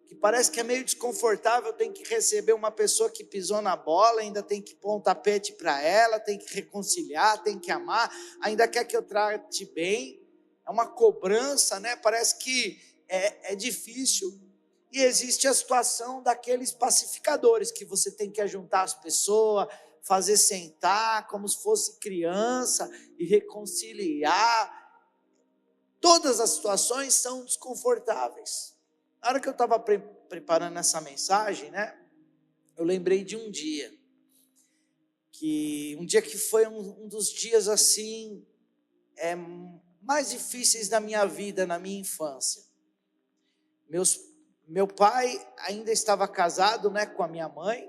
que parece que é meio desconfortável, tem que receber uma pessoa que pisou na bola, ainda tem que pôr um tapete para ela, tem que reconciliar, tem que amar, ainda quer que eu trate bem, é uma cobrança, né? Parece que é difícil. E existe a situação daqueles pacificadores, que você tem que ajuntar as pessoas, fazer sentar como se fosse criança e reconciliar. Todas as situações são desconfortáveis. Na hora que eu estava preparando essa mensagem, né, eu lembrei de um dia que foi um dos dias assim mais difíceis da minha vida, na minha infância. Meu pai ainda estava casado, né, com a minha mãe,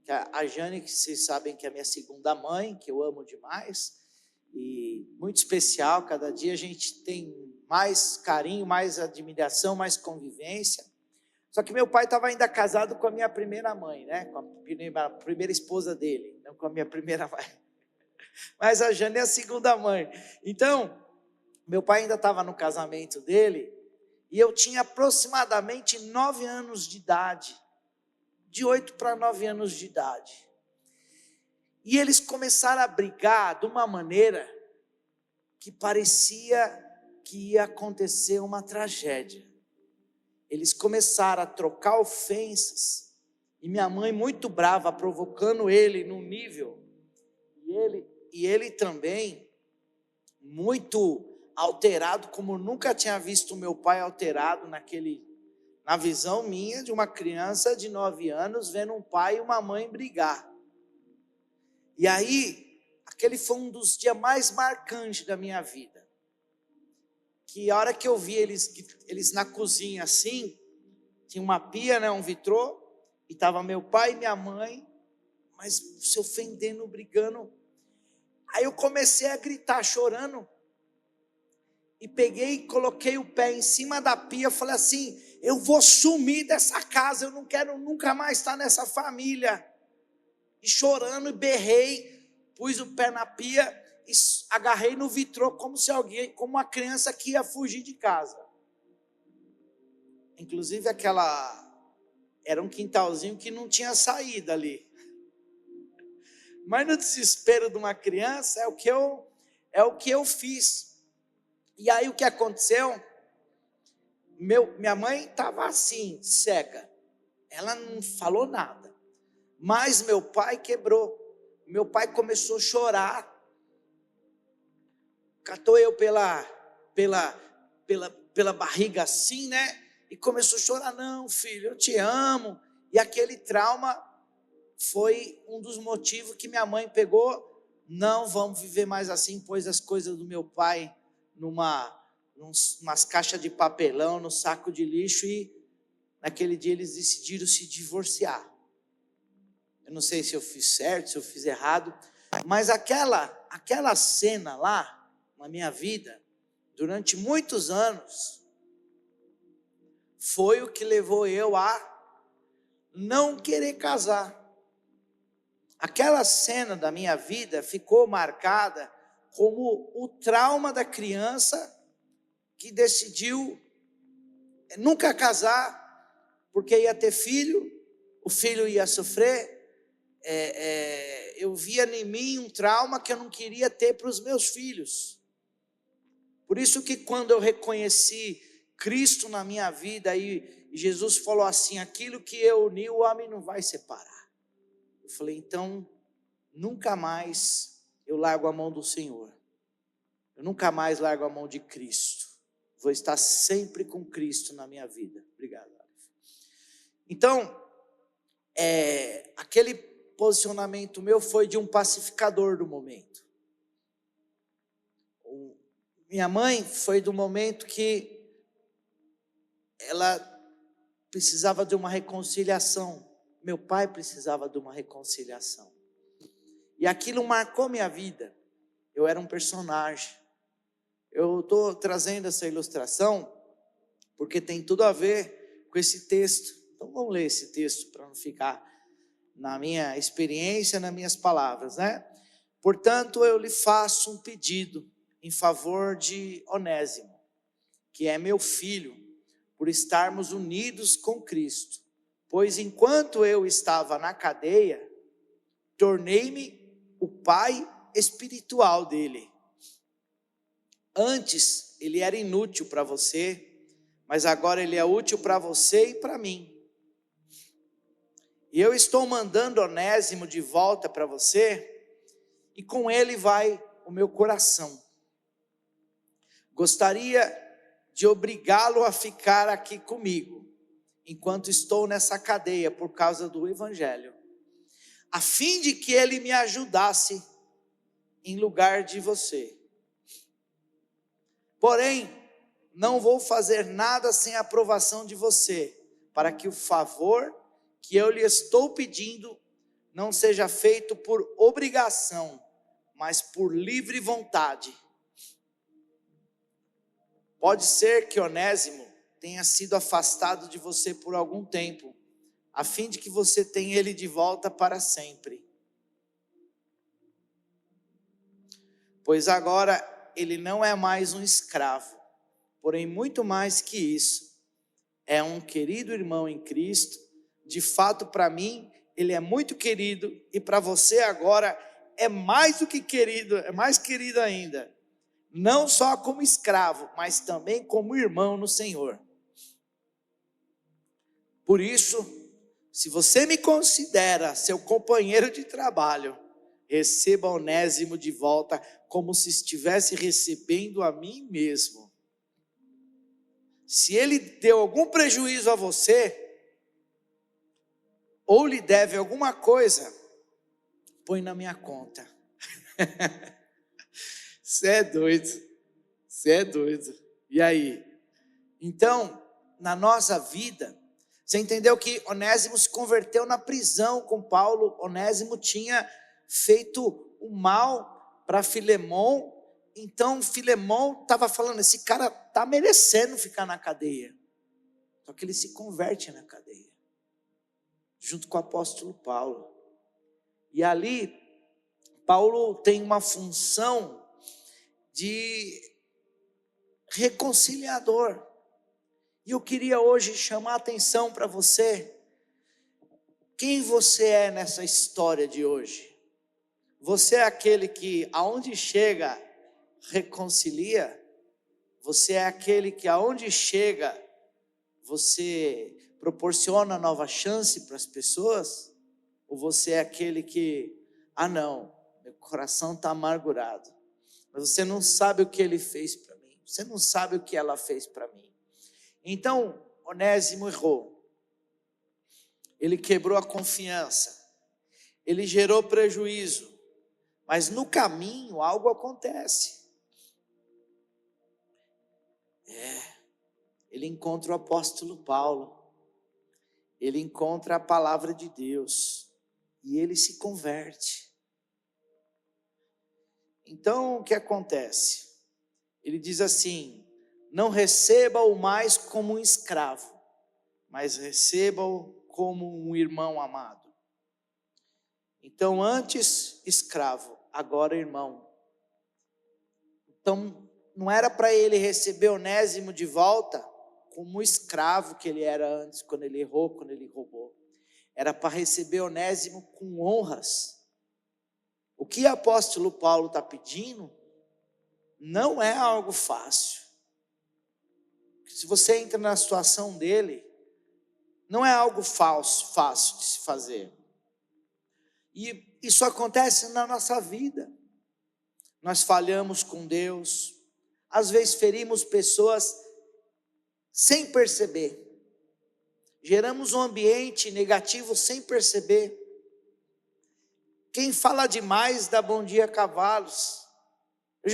que a Jane, que vocês sabem que é a minha segunda mãe, que eu amo demais, e muito especial. Cada dia a gente tem mais carinho, mais admiração, mais convivência. Só que meu pai estava ainda casado com a minha primeira mãe, né, com a primeira esposa dele, não com a minha primeira mãe, mas a Jane é a segunda mãe. Então, meu pai ainda estava no casamento dele, e eu tinha aproximadamente 9 anos de idade, de 8 para 9 anos de idade. E eles começaram a brigar de uma maneira que parecia que ia acontecer uma tragédia. Eles começaram a trocar ofensas, e minha mãe muito brava, provocando ele num nível, e ele também muito alterado, como nunca tinha visto o meu pai alterado na visão minha de uma criança de 9 anos, vendo um pai e uma mãe brigar. E aí, aquele foi um dos dias mais marcantes da minha vida, que a hora que eu vi eles na cozinha assim, tinha uma pia, né, um vitrô, e estava meu pai e minha mãe, mas se ofendendo, brigando. Aí eu comecei a gritar, chorando, e peguei e coloquei o pé em cima da pia, falei assim: eu vou sumir dessa casa, eu não quero nunca mais estar nessa família. E chorando, e berrei, pus o pé na pia e agarrei no vitrô como uma criança que ia fugir de casa. Inclusive era um quintalzinho que não tinha saída ali. Mas no desespero de uma criança é o que eu fiz. E aí o que aconteceu? Minha mãe estava assim, cega. Ela não falou nada. Mas meu pai quebrou. Meu pai começou a chorar. Catou eu pela barriga assim, né? E começou a chorar: não, filho, eu te amo. E aquele trauma foi um dos motivos que minha mãe pegou: não vamos viver mais assim, pôs as coisas do meu pai umas caixas de papelão, no saco de lixo, e naquele dia eles decidiram se divorciar. Eu não sei se eu fiz certo, se eu fiz errado, mas aquela cena lá, na minha vida, durante muitos anos, foi o que levou eu a não querer casar. Aquela cena da minha vida ficou marcada como o trauma da criança que decidiu nunca casar, porque ia ter filho, o filho ia sofrer. Eu via em mim um trauma que eu não queria ter para os meus filhos. Por isso que quando eu reconheci Cristo na minha vida, e Jesus falou assim: aquilo que eu uni, o homem não vai separar. Eu falei: então, nunca mais eu largo a mão do Senhor. Eu nunca mais largo a mão de Cristo. Vou estar sempre com Cristo na minha vida. Obrigado, Aleph. Então, aquele posicionamento meu foi de um pacificador do momento. Minha mãe foi do momento que ela precisava de uma reconciliação. Meu pai precisava de uma reconciliação. E aquilo marcou minha vida. Eu era um personagem. Eu estou trazendo essa ilustração porque tem tudo a ver com esse texto. Então vamos ler esse texto para não ficar na minha experiência, nas minhas palavras, né? Portanto, eu lhe faço um pedido em favor de Onésimo, que é meu filho, por estarmos unidos com Cristo. Pois enquanto eu estava na cadeia, tornei-me o pai espiritual dele. Antes ele era inútil para você, mas agora ele é útil para você e para mim. E eu estou mandando Onésimo de volta para você, e com ele vai o meu coração. Gostaria de obrigá-lo a ficar aqui comigo, enquanto estou nessa cadeia por causa do Evangelho, a fim de que ele me ajudasse em lugar de você. Porém, não vou fazer nada sem a aprovação de você, para que o favor que eu lhe estou pedindo não seja feito por obrigação, mas por livre vontade. Pode ser que Onésimo tenha sido afastado de você por algum tempo, a fim de que você tenha ele de volta para sempre. Pois agora ele não é mais um escravo, porém muito mais que isso, é um querido irmão em Cristo. De fato, para mim, ele é muito querido, e para você agora é mais do que querido, é mais querido ainda. Não só como escravo, mas também como irmão no Senhor. Por isso, se você me considera seu companheiro de trabalho, receba Onésimo de volta como se estivesse recebendo a mim mesmo. Se ele deu algum prejuízo a você, ou lhe deve alguma coisa, põe na minha conta. Você é doido. Você é doido. E aí? Então, na nossa vida, você entendeu que Onésimo se converteu na prisão com Paulo. Onésimo tinha feito o mal para Filemon. Então Filemon estava falando: esse cara está merecendo ficar na cadeia. Só que ele se converte na cadeia, junto com o apóstolo Paulo. E ali, Paulo tem uma função de reconciliador. E eu queria hoje chamar a atenção para você. Quem você é nessa história de hoje? Você é aquele que, aonde chega, reconcilia? Você é aquele que, aonde chega, você proporciona nova chance para as pessoas? Ou você é aquele que, não, meu coração está amargurado, mas você não sabe o que ele fez para mim, você não sabe o que ela fez para mim. Então, Onésimo errou, ele quebrou a confiança, ele gerou prejuízo, mas no caminho algo acontece. Ele encontra o apóstolo Paulo, ele encontra a palavra de Deus, e ele se converte. Então o que acontece? Ele diz assim: não receba-o mais como um escravo, mas receba-o como um irmão amado. Então antes escravo, agora irmão. Então não era para ele receber Onésimo de volta como o escravo que ele era antes, quando ele errou, quando ele roubou. Era para receber Onésimo com honras. O que o apóstolo Paulo está pedindo não é algo fácil. se você entra na situação dele, não é algo fácil de se fazer. E isso acontece na nossa vida. Nós falhamos com Deus, às vezes ferimos pessoas sem perceber. Geramos um ambiente negativo sem perceber. Quem fala demais dá bom dia a cavalos. Eu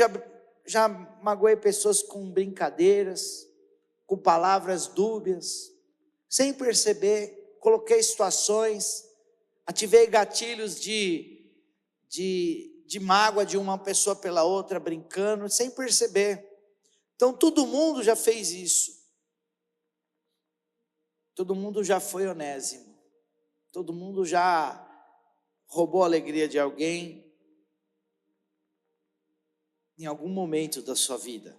já magoei pessoas com brincadeiras, com palavras dúbias, sem perceber. Coloquei situações, ativei gatilhos de mágoa de uma pessoa pela outra, brincando, sem perceber. Então todo mundo já fez isso. Todo mundo já foi Onésimo. Todo mundo já roubou a alegria de alguém em algum momento da sua vida.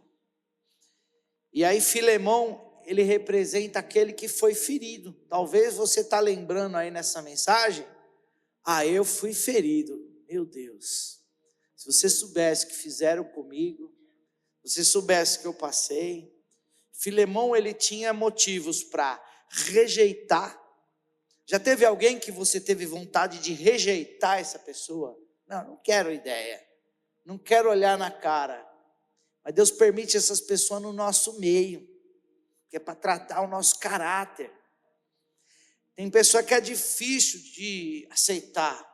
E aí Filemão, ele representa aquele que foi ferido. Talvez você está lembrando aí nessa mensagem, eu fui ferido. Meu Deus, se você soubesse o que fizeram comigo, se você soubesse o que eu passei. Filemão, ele tinha motivos para rejeitar. Já teve alguém que você teve vontade de rejeitar essa pessoa? Não quero ideia, não quero olhar na cara. Mas Deus permite essas pessoas no nosso meio, que é para tratar o nosso caráter. Tem pessoa que é difícil de aceitar.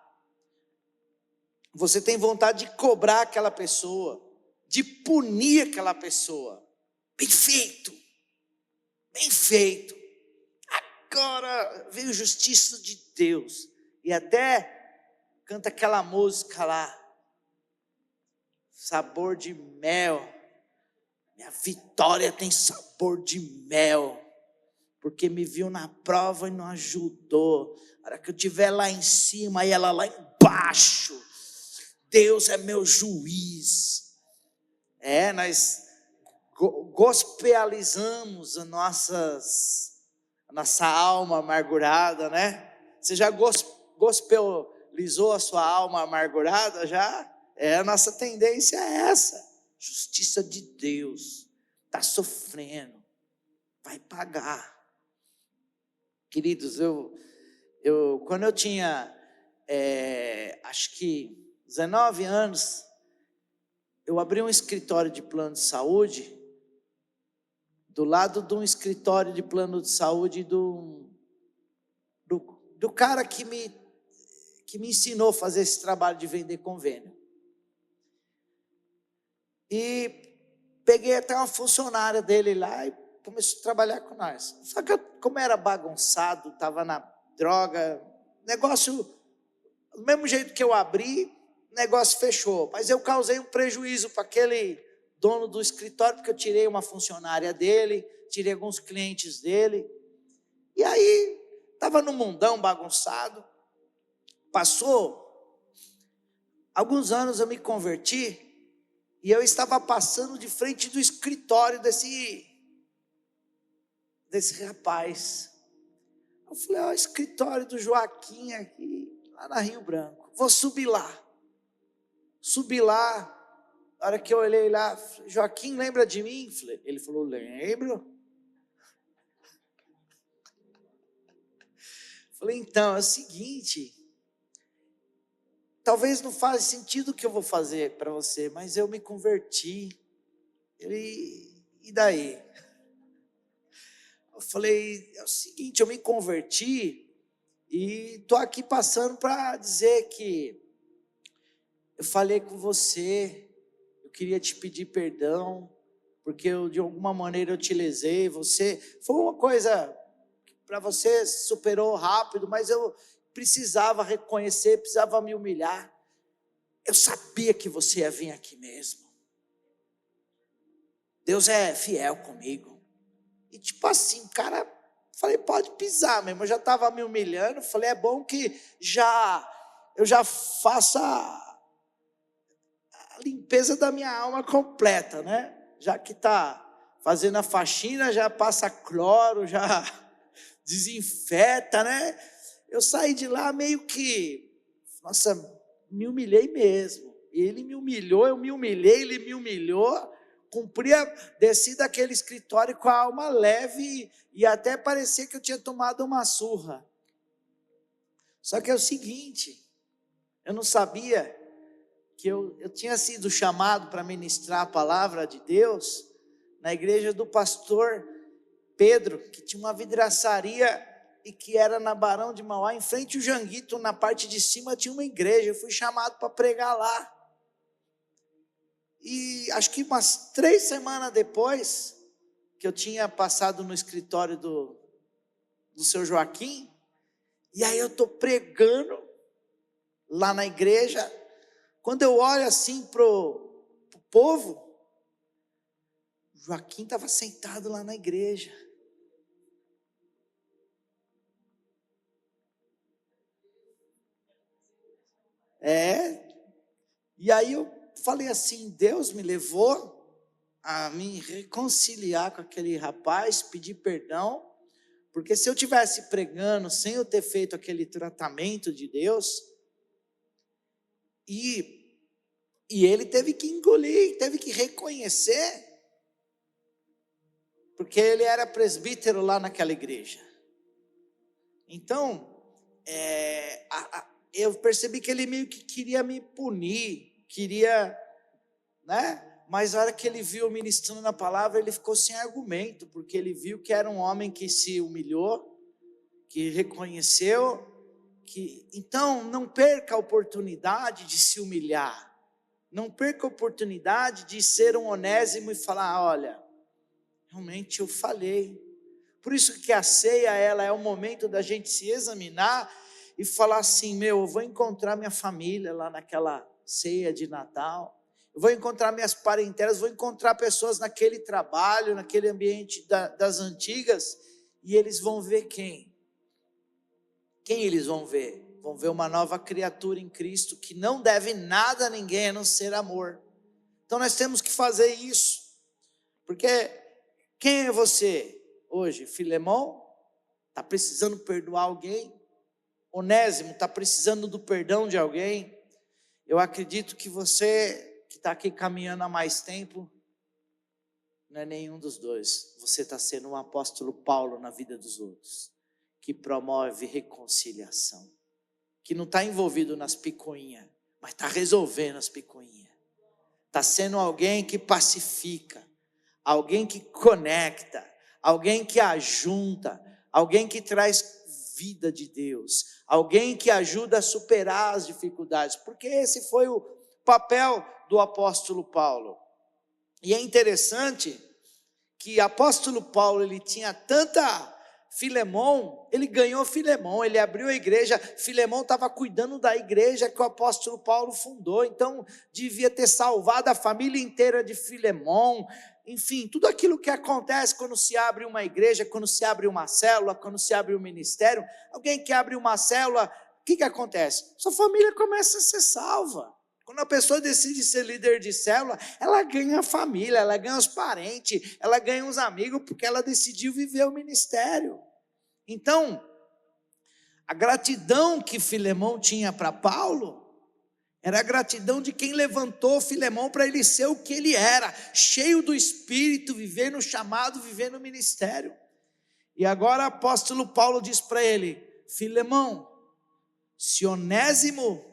Você tem vontade de cobrar aquela pessoa, de punir aquela pessoa. Bem feito, bem feito. Agora veio justiça de Deus. E até canta aquela música lá, sabor de mel. Minha vitória tem sabor de mel, porque me viu na prova e não ajudou. A hora que eu estiver lá em cima e ela lá embaixo, Deus é meu juiz. Nós gospelizamos a nossa alma amargurada, né? Você já gospelizou a sua alma amargurada? Já? A nossa tendência é essa. Justiça de Deus. Está sofrendo, vai pagar. Queridos, quando eu tinha, acho que 19 anos, eu abri um escritório de plano de saúde, do lado de um escritório de plano de saúde do cara que me ensinou a fazer esse trabalho de vender convênio. E peguei até uma funcionária dele lá e começou a trabalhar com nós. Só que como era bagunçado, estava na droga, negócio, do mesmo jeito que eu abri, o negócio fechou. Mas eu causei um prejuízo para aquele dono do escritório, porque eu tirei uma funcionária dele, tirei alguns clientes dele. E aí, estava no mundão bagunçado. Passou alguns anos, eu me converti, e eu estava passando de frente do escritório desse rapaz. Eu falei, o escritório do Joaquim aqui, lá na Rio Branco. Vou subir lá. Subi lá, na hora que eu olhei lá, Joaquim, lembra de mim? Ele falou, lembro. Falei, então, é o seguinte, talvez não faça sentido o que eu vou fazer para você, mas eu me converti. E daí? Eu falei, é o seguinte, eu me converti e estou aqui passando para dizer que eu falei com você, eu queria te pedir perdão, porque de alguma maneira eu te lesei, foi uma coisa que para você superou rápido, mas eu precisava reconhecer, precisava me humilhar. Eu sabia que você ia vir aqui mesmo. Deus é fiel comigo. E tipo assim, cara, falei, pode pisar mesmo. Eu já estava me humilhando, falei, é bom que eu já faça a limpeza da minha alma completa, né? Já que está fazendo a faxina, já passa cloro, já desinfeta, né? Eu saí de lá meio que, nossa, me humilhei mesmo. Ele me humilhou, eu me humilhei, ele me humilhou. desci daquele escritório com a alma leve e até parecia que eu tinha tomado uma surra. Só que é o seguinte, eu não sabia que eu tinha sido chamado para ministrar a palavra de Deus na igreja do pastor Pedro, que tinha uma vidraçaria e que era na Barão de Mauá, em frente ao Janguito, na parte de cima tinha uma igreja. Eu fui chamado para pregar lá. E acho que umas 3 semanas depois, que eu tinha passado no escritório do seu Joaquim, e aí eu estou pregando lá na igreja. Quando eu olho assim pro povo, Joaquim estava sentado lá na igreja. E aí eu falei assim, Deus me levou a me reconciliar com aquele rapaz, pedir perdão, porque se eu tivesse pregando sem eu ter feito aquele tratamento de Deus, e ele teve que engolir, teve que reconhecer, porque ele era presbítero lá naquela igreja. Então, eu percebi que ele meio que queria me punir, né? Mas na hora que ele viu eu ministrando na palavra, ele ficou sem argumento, porque ele viu que era um homem que se humilhou, que reconheceu, então não perca a oportunidade de se humilhar, não perca a oportunidade de ser um Onésimo e falar, olha, realmente eu falhei. Por isso que a ceia, ela é o momento da gente se examinar e falar assim, eu vou encontrar minha família lá naquela ceia de Natal, eu vou encontrar minhas parentelas, vou encontrar pessoas naquele trabalho, naquele ambiente das antigas, e eles vão ver quem? Quem eles vão ver? Vão ver uma nova criatura em Cristo, que não deve nada a ninguém a não ser amor. Então nós temos que fazer isso, porque quem é você hoje? Filemão? Está precisando perdoar alguém? Onésimo está precisando do perdão de alguém? Eu acredito que você que está aqui caminhando há mais tempo, não é nenhum dos dois. Você está sendo um apóstolo Paulo na vida dos outros, que promove reconciliação, que não está envolvido nas picuinhas, mas está resolvendo as picuinhas. Está sendo alguém que pacifica, alguém que conecta, alguém que ajunta, alguém que traz vida de Deus, alguém que ajuda a superar as dificuldades, porque esse foi o papel do apóstolo Paulo. E é interessante que o apóstolo Paulo, ele tinha tanta... Filemão, ele ganhou Filemão, ele abriu a igreja, Filemão estava cuidando da igreja que o apóstolo Paulo fundou, então devia ter salvado a família inteira de Filemão. Enfim, tudo aquilo que acontece quando se abre uma igreja, quando se abre uma célula, quando se abre um ministério, alguém que abre uma célula, o que acontece? Sua família começa a ser salva. Quando a pessoa decide ser líder de célula, ela ganha a família, ela ganha os parentes, ela ganha os amigos, porque ela decidiu viver o ministério. Então, a gratidão que Filemão tinha para Paulo, era a gratidão de quem levantou Filemão para ele ser o que ele era, cheio do Espírito, viver no chamado, viver no ministério. E agora o apóstolo Paulo diz para ele, Filemão, se Onésimo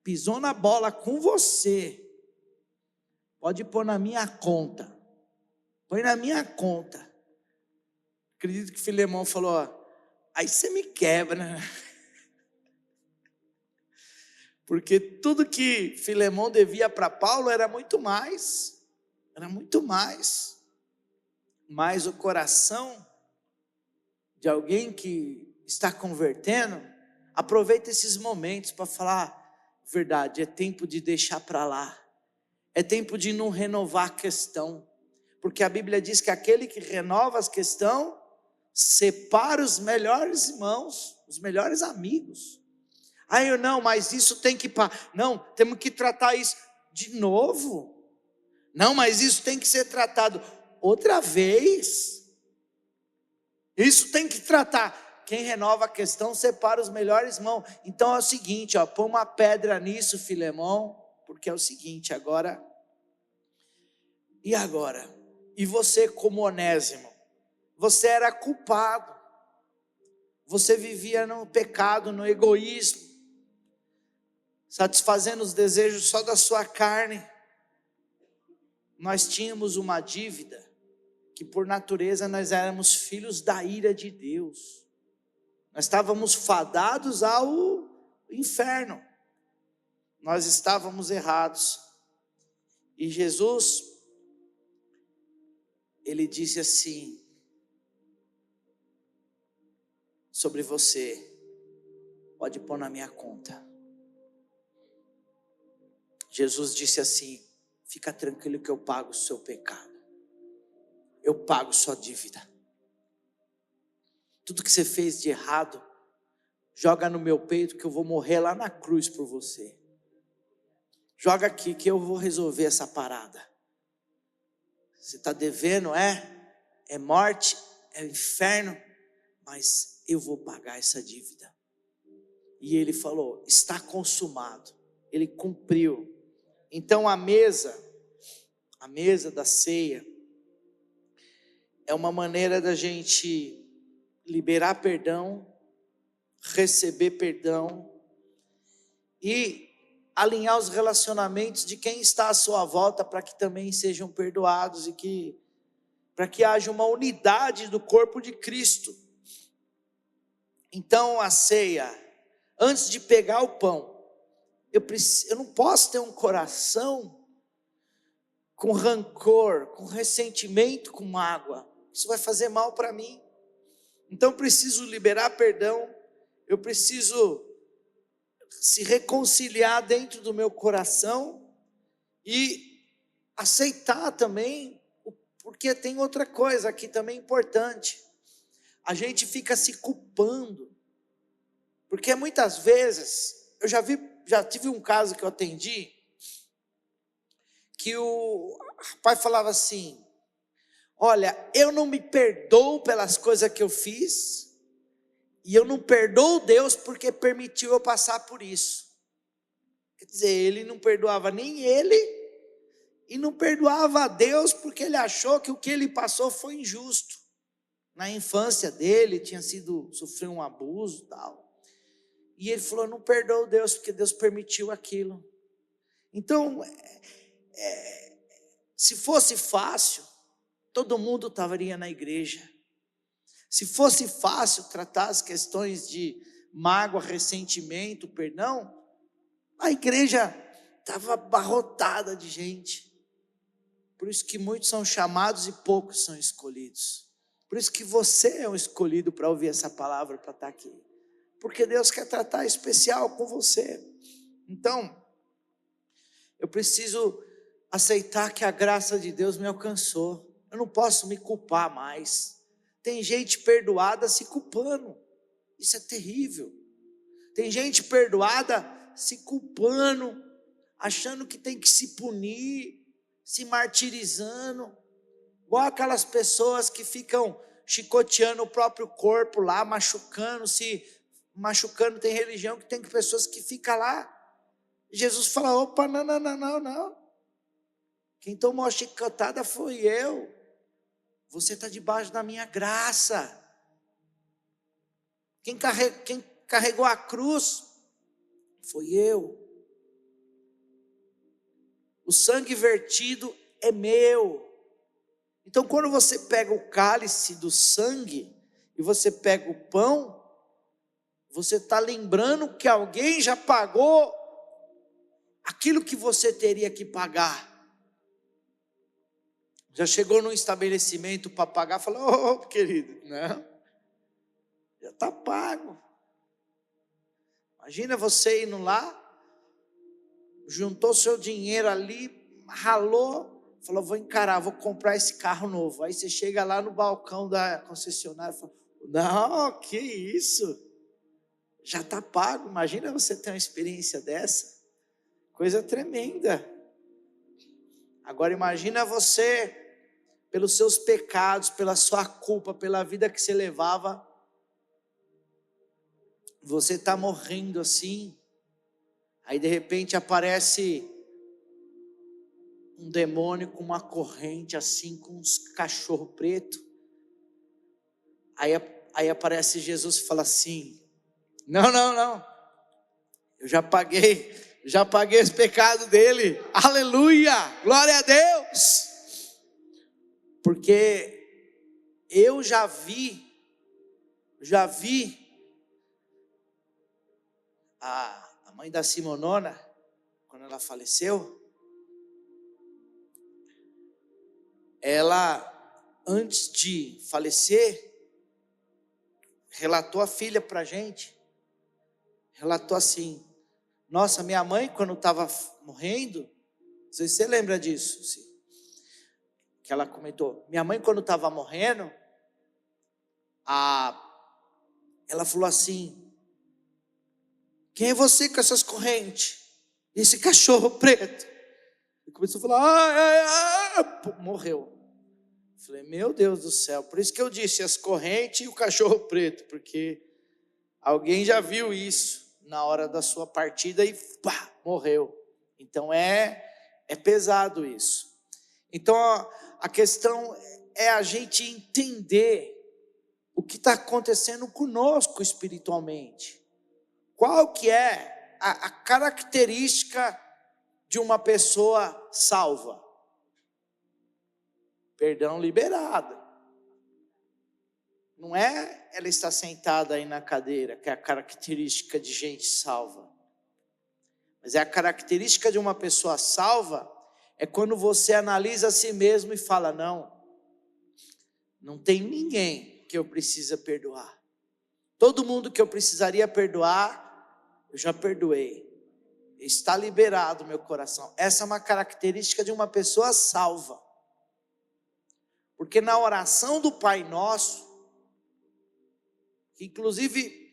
pisou na bola com você, pode pôr na minha conta, põe na minha conta. Acredito que Filemão falou, aí você me quebra, né? Porque tudo que Filemão devia para Paulo era muito mais, mas o coração de alguém que está convertendo, aproveita esses momentos para falar, verdade, é tempo de deixar para lá, é tempo de não renovar a questão, porque a Bíblia diz que aquele que renova as questões, separa os melhores irmãos, os melhores amigos. Eu não, mas isso tem que, não, temos que tratar isso de novo, não, mas isso tem que ser tratado outra vez, isso tem que tratar. Quem renova a questão separa os melhores irmãos. Então é o seguinte, põe uma pedra nisso, Filemão, porque é o seguinte, agora E agora? E você, como Onésimo, você era culpado. Você vivia no pecado, no egoísmo, satisfazendo os desejos só da sua carne. Nós tínhamos uma dívida, que por natureza nós éramos filhos da ira de Deus. Nós estávamos fadados ao inferno. Nós estávamos errados. E Jesus, ele disse assim sobre você: pode pôr na minha conta. Jesus disse assim: fica tranquilo que eu pago o seu pecado, eu pago sua dívida. Tudo que você fez de errado, joga no meu peito que eu vou morrer lá na cruz por você. Joga aqui que eu vou resolver essa parada. Você está devendo, é morte, é inferno, mas eu vou pagar essa dívida. E ele falou: está consumado. Ele cumpriu. Então a mesa da ceia, é uma maneira da gente liberar perdão, receber perdão e alinhar os relacionamentos de quem está à sua volta para que também sejam perdoados e para que haja uma unidade do corpo de Cristo. Então a ceia, antes de pegar o pão, eu não posso ter um coração com rancor, com ressentimento, com mágoa. Isso vai fazer mal para mim. Então eu preciso liberar perdão, eu preciso se reconciliar dentro do meu coração e aceitar também, porque tem outra coisa aqui também importante. A gente fica se culpando, porque muitas vezes, eu já tive um caso que eu atendi, que o rapaz falava assim: olha, eu não me perdoo pelas coisas que eu fiz, e eu não perdoo Deus porque permitiu eu passar por isso. Quer dizer, ele não perdoava nem ele, e não perdoava a Deus porque ele achou que o que ele passou foi injusto. Na infância dele, sofreu um abuso e tal. E ele falou: não perdoo Deus porque Deus permitiu aquilo. Então, se fosse fácil, todo mundo estaria na igreja. Se fosse fácil tratar as questões de mágoa, ressentimento, perdão, a igreja estava abarrotada de gente. Por isso que muitos são chamados e poucos são escolhidos. Por isso que você é um escolhido para ouvir essa palavra, para estar aqui. Porque Deus quer tratar especial com você. Então, eu preciso aceitar que a graça de Deus me alcançou. Eu não posso me culpar mais. Tem gente perdoada se culpando. Isso é terrível. Tem gente perdoada se culpando, achando que tem que se punir, se martirizando. Igual aquelas pessoas que ficam chicoteando o próprio corpo lá, machucando. Tem religião que tem pessoas que ficam lá. Jesus fala: opa, não. Quem tomou a chicotada foi eu. Você está debaixo da minha graça. Quem carregou a cruz foi eu. O sangue vertido é meu. Então, quando você pega o cálice do sangue e você pega o pão, você está lembrando que alguém já pagou aquilo que você teria que pagar. Já chegou num estabelecimento para pagar, falou: ô querido, não, já está pago. Imagina você indo lá, juntou seu dinheiro ali, ralou, falou: vou encarar, vou comprar esse carro novo. Aí você chega lá no balcão da concessionária e fala: não, que isso, já está pago. Imagina você ter uma experiência dessa, coisa tremenda. Agora imagina você, pelos seus pecados, pela sua culpa, pela vida que você levava, você está morrendo assim, aí de repente aparece um demônio com uma corrente assim, com uns cachorro preto. Aí aparece Jesus e fala assim: não, eu já paguei os pecados dele, aleluia, glória a Deus, porque eu já vi a mãe da Simonona, quando ela faleceu, ela, antes de falecer, relatou a filha para a gente, relatou assim: nossa, minha mãe quando estava morrendo, não sei se você lembra disso, que ela comentou, minha mãe quando estava morrendo, ela falou assim: quem é você com essas correntes? Esse cachorro preto. E começou a falar, morreu. Falei, meu Deus do céu, por isso que eu disse as correntes e o cachorro preto, porque alguém já viu isso na hora da sua partida e pá, morreu. Então é pesado isso. Então a questão é a gente entender o que está acontecendo conosco espiritualmente. Qual que é a característica de uma pessoa salva? Perdão liberado. Não é ela estar sentada aí na cadeira, que é a característica de gente salva. Mas é a característica de uma pessoa salva, é quando você analisa a si mesmo e fala, não tem ninguém que eu precisa perdoar. Todo mundo que eu precisaria perdoar, eu já perdoei. Está liberado meu coração. Essa é uma característica de uma pessoa salva. Porque na oração do Pai Nosso, que inclusive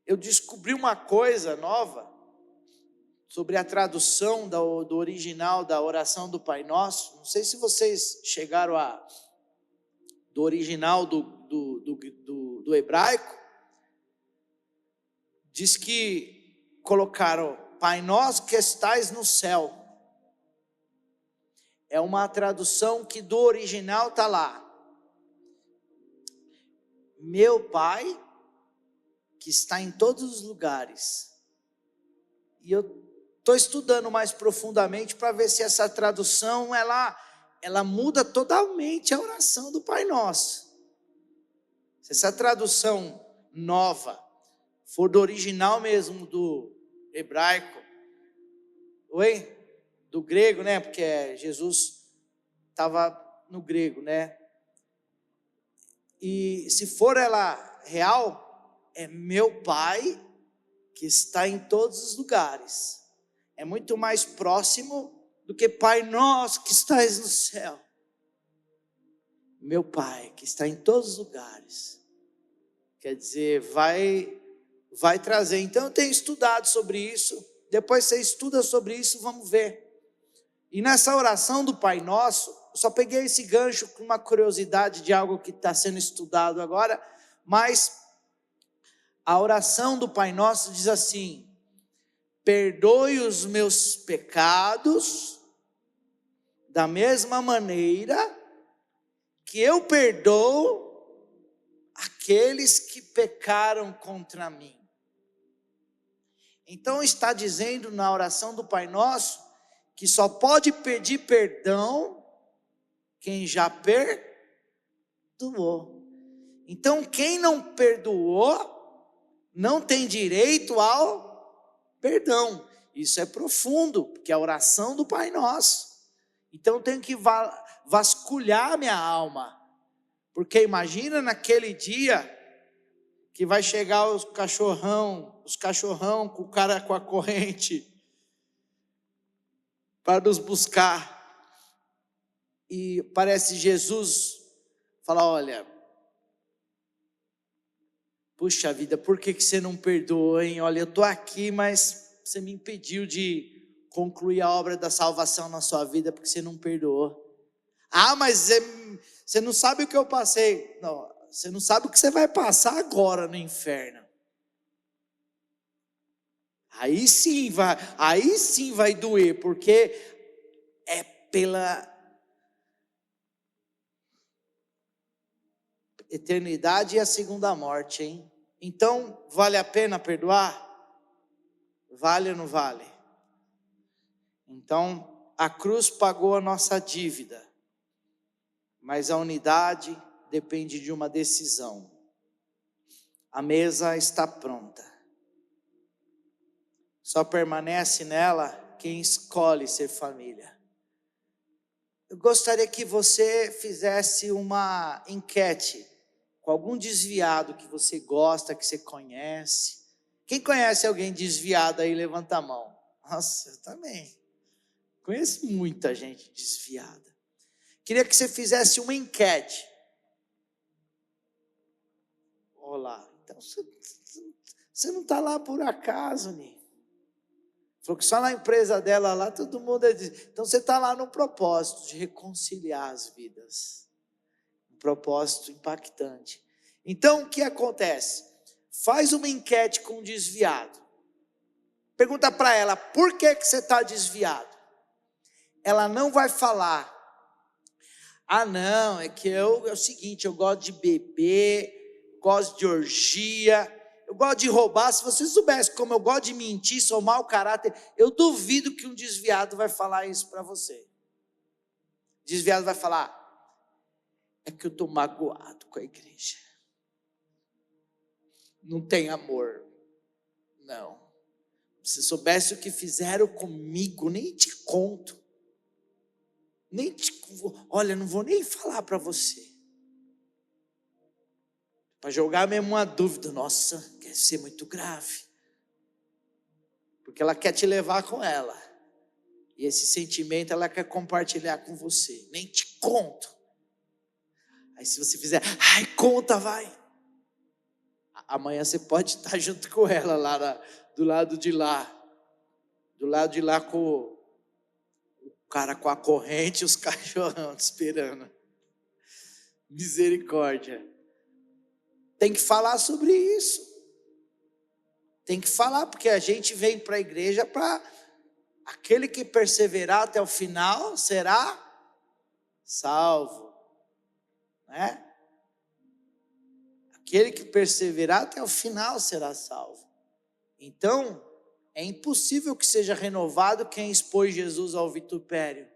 eu descobri uma coisa nova sobre a tradução do original da oração do Pai Nosso. Não sei se vocês chegaram do original do hebraico. Diz que colocaram Pai Nosso que estais no céu. É uma tradução que do original está lá. Meu Pai, que está em todos os lugares. E eu estou estudando mais profundamente para ver se essa tradução, ela muda totalmente a oração do Pai Nosso. Se essa tradução nova for do original mesmo, do hebraico, do grego, né? Porque Jesus estava no grego, né? E se for ela real, é meu Pai que está em todos os lugares. É muito mais próximo do que Pai Nosso que estás no céu. Meu Pai que está em todos os lugares. Quer dizer, vai trazer. Então eu tenho estudado sobre isso. Depois você estuda sobre isso, vamos ver. E nessa oração do Pai Nosso, eu só peguei esse gancho com uma curiosidade de algo que está sendo estudado agora, mas a oração do Pai Nosso diz assim: perdoe os meus pecados da mesma maneira que eu perdoo aqueles que pecaram contra mim. Então está dizendo na oração do Pai Nosso que só pode pedir perdão quem já perdoou. Então quem não perdoou não tem direito ao perdão. Isso é profundo, porque é a oração do Pai Nosso. Então eu tenho que vasculhar minha alma, porque imagina naquele dia que vai chegar os cachorrão com o cara com a corrente para nos buscar, e parece Jesus falar, olha, puxa vida, por que você não perdoa, hein? Olha, eu estou aqui, mas você me impediu de concluir a obra da salvação na sua vida, porque você não perdoou. Mas você não sabe o que eu passei. Não, você não sabe o que você vai passar agora no inferno. Aí sim vai doer, porque é pela eternidade e a segunda morte, hein? Então, vale a pena perdoar? Vale ou não vale? Então, a cruz pagou a nossa dívida, mas a unidade depende de uma decisão. A mesa está pronta. Só permanece nela quem escolhe ser família. Eu gostaria que você fizesse uma enquete com algum desviado que você gosta, que você conhece. Quem conhece alguém desviado aí, levanta a mão. Nossa, eu também. Conheço muita gente desviada. Queria que você fizesse uma enquete. Olá, então você não está lá por acaso, Ni. Falou que só na empresa dela lá todo mundo é desviado. Então você está lá no propósito de reconciliar as vidas. Um propósito impactante. Então o que acontece? Faz uma enquete com um desviado. Pergunta para ela, por que você está desviado? Ela não vai falar, não, é que é o seguinte, eu gosto de beber, gosto de orgia, eu gosto de roubar. Se você soubesse como eu gosto de mentir, sou mau caráter, eu duvido que um desviado vai falar isso para você. Desviado vai falar, é que eu estou magoado com a igreja. Não tem amor. Não. Se soubesse o que fizeram comigo, nem te conto. Olha, não vou nem falar para você. Para jogar mesmo uma dúvida. Nossa, quer ser muito grave. Porque ela quer te levar com ela. E esse sentimento ela quer compartilhar com você. Nem te conto. Aí se você fizer, conta, vai. Amanhã você pode estar junto com ela lá do lado de lá. Do lado de lá com o cara com a corrente e os cachorrão esperando. Misericórdia. Tem que falar sobre isso. Tem que falar, porque a gente vem para a igreja para aquele que perseverar até o final será salvo. Né? Aquele que perseverar até o final será salvo. Então, é impossível que seja renovado quem expôs Jesus ao vitupério.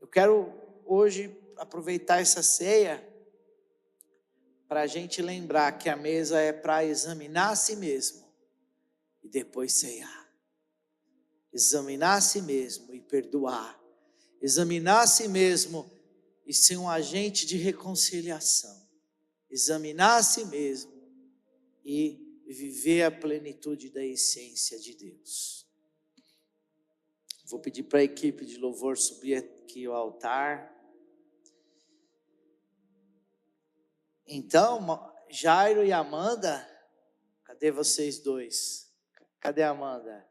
Eu quero hoje aproveitar essa ceia para a gente lembrar que a mesa é para examinar a si mesmo e depois ceiar. Examinar a si mesmo e perdoar. Examinar a si mesmo e ser um agente de reconciliação. Examinar a si mesmo e viver a plenitude da essência de Deus. Vou pedir para a equipe de louvor subir aqui ao altar. Então, Jairo e Amanda, cadê vocês dois? Cadê a Amanda?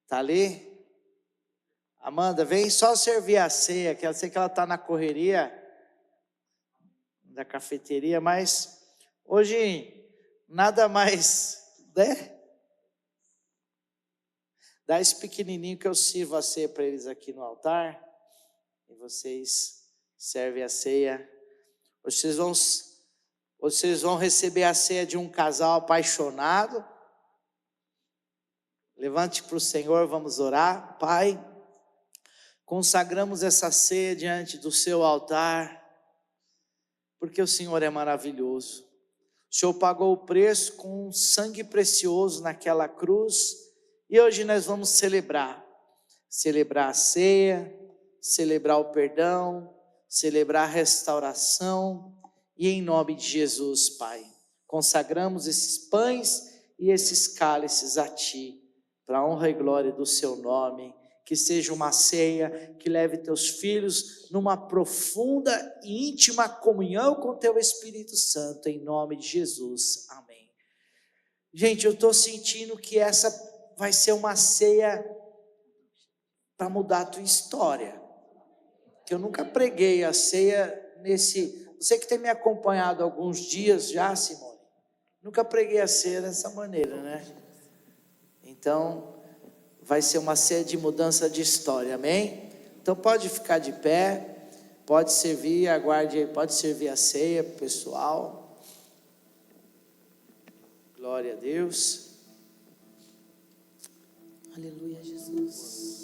Tá ali? Amanda, vem só servir a ceia, que eu sei que ela está na correria da cafeteria, mas hoje nada mais, né? Dá esse pequenininho que eu sirvo a ceia para eles aqui no altar, e vocês servem a ceia. Vocês vão receber a ceia de um casal apaixonado. Levante para o Senhor, vamos orar. Pai, consagramos essa ceia diante do seu altar, porque o Senhor é maravilhoso. O Senhor pagou o preço com um sangue precioso naquela cruz, e hoje nós vamos celebrar a ceia, celebrar o perdão, celebrar a restauração, e em nome de Jesus, Pai, consagramos esses pães e esses cálices a Ti, para a honra e glória do Seu nome. Que seja uma ceia que leve teus filhos numa profunda e íntima comunhão com teu Espírito Santo, em nome de Jesus, amém. Gente, eu estou sentindo que essa vai ser uma ceia para mudar a tua história, que eu nunca preguei a ceia nesse, você que tem me acompanhado há alguns dias já, Simone, nunca preguei a ceia dessa maneira, né? Então, vai ser uma ceia de mudança de história, amém? Então pode ficar de pé, pode servir, aguarde aí, pode servir a ceia para o pessoal. Glória a Deus. Aleluia, Jesus.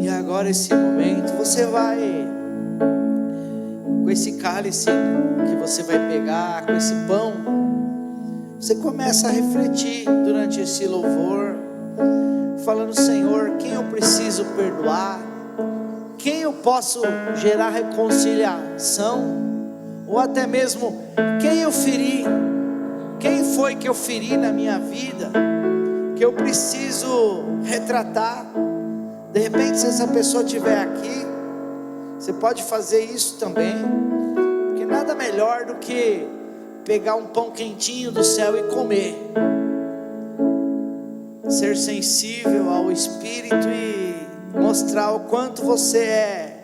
E agora esse momento, você vai, com esse cálice que você vai pegar, com esse pão, você começa a refletir durante esse louvor, falando: Senhor, quem eu preciso perdoar, quem eu posso gerar reconciliação, ou até mesmo quem eu feri, quem foi que eu feri na minha vida, que eu preciso retratar. De repente, se essa pessoa estiver aqui, você pode fazer isso também, porque nada melhor do que pegar um pão quentinho do céu e comer, ser sensível ao Espírito e mostrar o quanto você é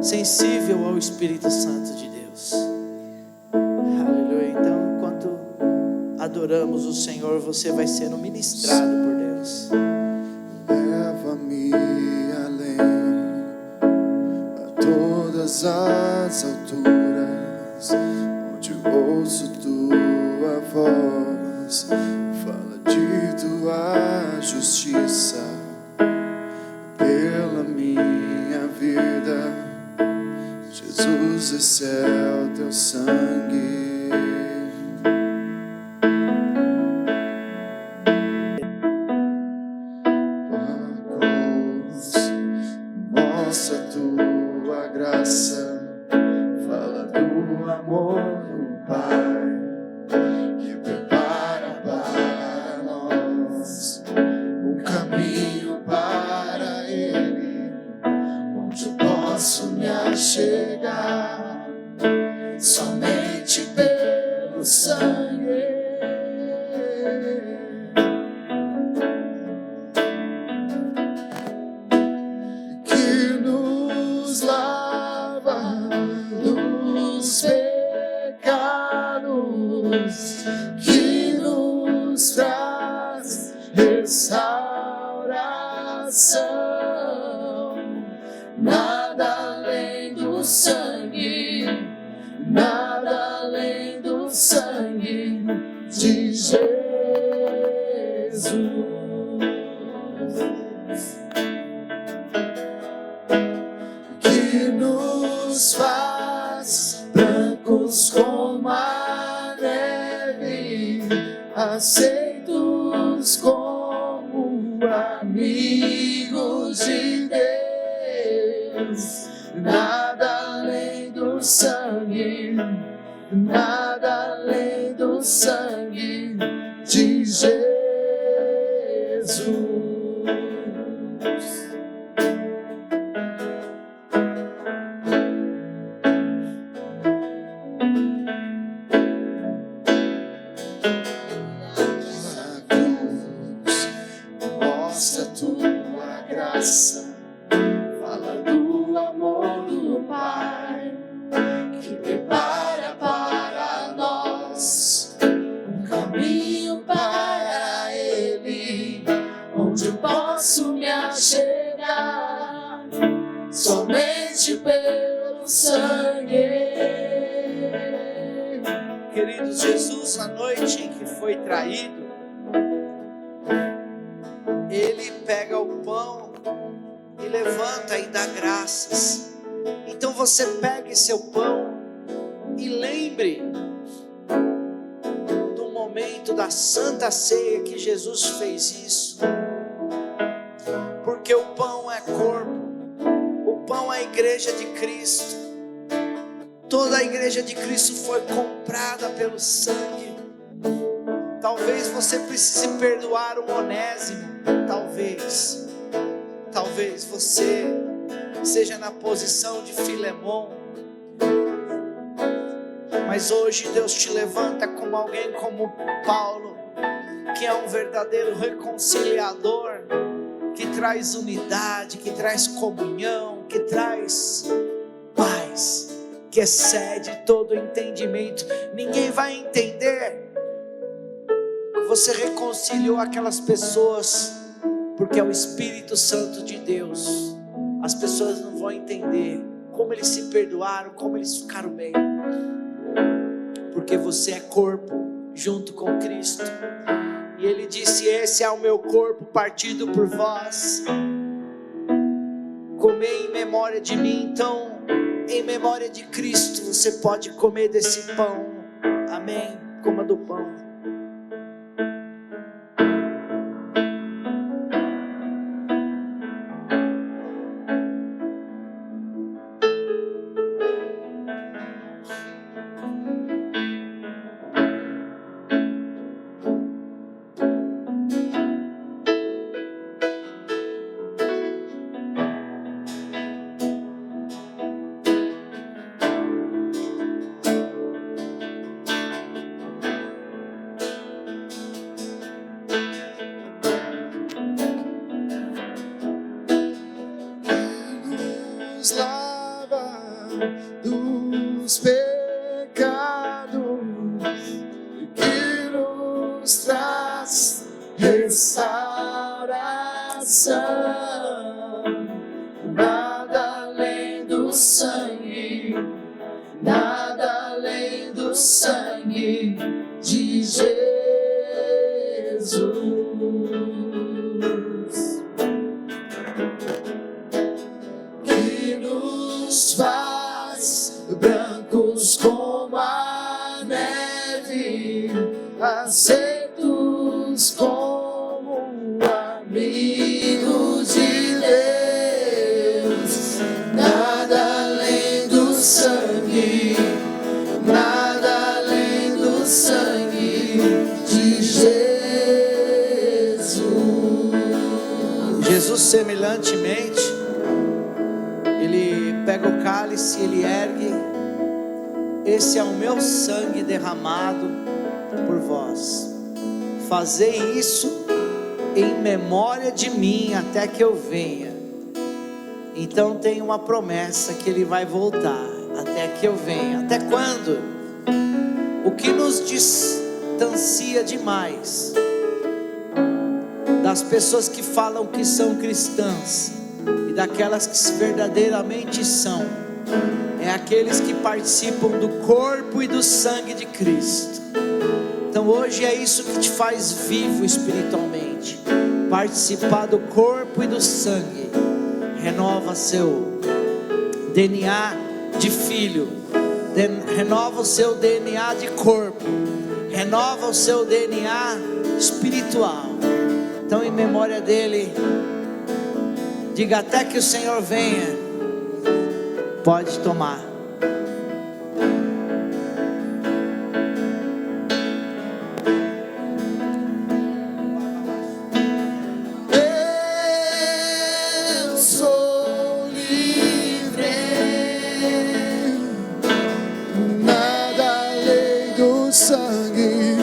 sensível ao Espírito Santo de Deus. Aleluia. Então, enquanto adoramos o Senhor, você vai sendo ministrado por Deus. Leva-me além, a todas as alturas, onde ouço tua voz, fala de tua justiça, pela minha vida. Jesus, esse é o teu sangue. Mostra tua graça, fala do amor do Pai, que prepara para nós um caminho para Ele, onde eu posso me achegar, somente pelo sangue. Que nos traz restauração, nada além do sangue, nada além do sangue de Jesus, que nos faz brancos como a neve, aceitos como amigos de Deus, nada além do sangue, nada além do sangue de Jesus. Mostra tua graça, fala do amor do Pai, que prepara para nós um caminho para Ele, onde eu posso me achegar, somente pelo sangue. Queridos, Jesus, na noite em que foi traído, Ele pega o pão e levanta e dá graças. Então você pegue seu pão e lembre do momento da Santa Ceia que Jesus fez isso. Porque o pão é corpo, o pão é a igreja de Cristo. Toda a igreja de Cristo foi comprada pelo sangue. Talvez você precise perdoar um Onésimo. Talvez você seja na posição de Filemon. Mas hoje Deus te levanta como alguém como Paulo, que é um verdadeiro reconciliador, que traz unidade, que traz comunhão, que traz paz, que excede todo entendimento. Ninguém vai entender que você reconciliou aquelas pessoas, porque é o Espírito Santo de Deus. As pessoas não vão entender como eles se perdoaram, como eles ficaram bem, porque você é corpo junto com Cristo. E Ele disse: esse é o meu corpo partido por vós, comei em memória de mim. Então, em memória de Cristo, você pode comer desse pão. Amém? Coma do pão. Nada além do sangue, nada além do sangue de Jesus, que nos faz brancos como a neve, aceitos como amigos de Deus. Nada além do sangue, nada além do sangue de Jesus. Jesus, semelhantemente, Ele pega o cálice, Ele ergue: esse é o meu sangue derramado por vós. Fazei isso em memória de mim até que eu venha. Então tem uma promessa que Ele vai voltar até que eu venha. Até quando? O que nos distancia demais das pessoas que falam que são cristãs e daquelas que verdadeiramente são, é aqueles que participam do corpo e do sangue de Cristo. Então hoje é isso que te faz vivo espiritualmente: participar do corpo e do sangue. Renova seu DNA de filho, renova o seu DNA de corpo, renova o seu DNA espiritual. Então, em memória dele, diga: até que o Senhor venha. Pode tomar. Eu sou livre, nada além do sangue,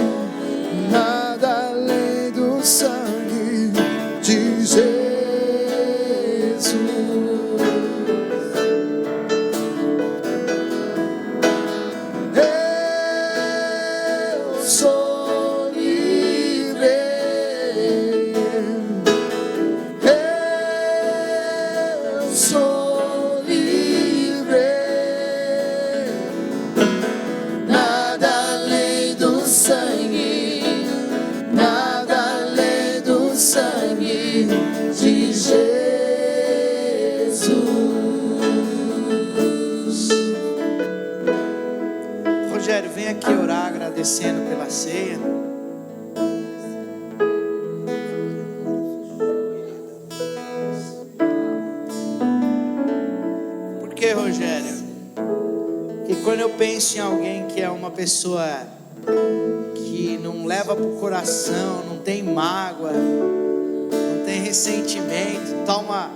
nada além do sangue de Jesus. Eu sou livre, eu sou livre, nada além do sangue, nada além do sangue de Jesus. Rogério, vem aqui orar agradecendo pela ceia. Por que, Rogério? Porque quando eu penso em alguém que é uma pessoa que não leva pro coração, não tem mágoa, não tem ressentimento, toma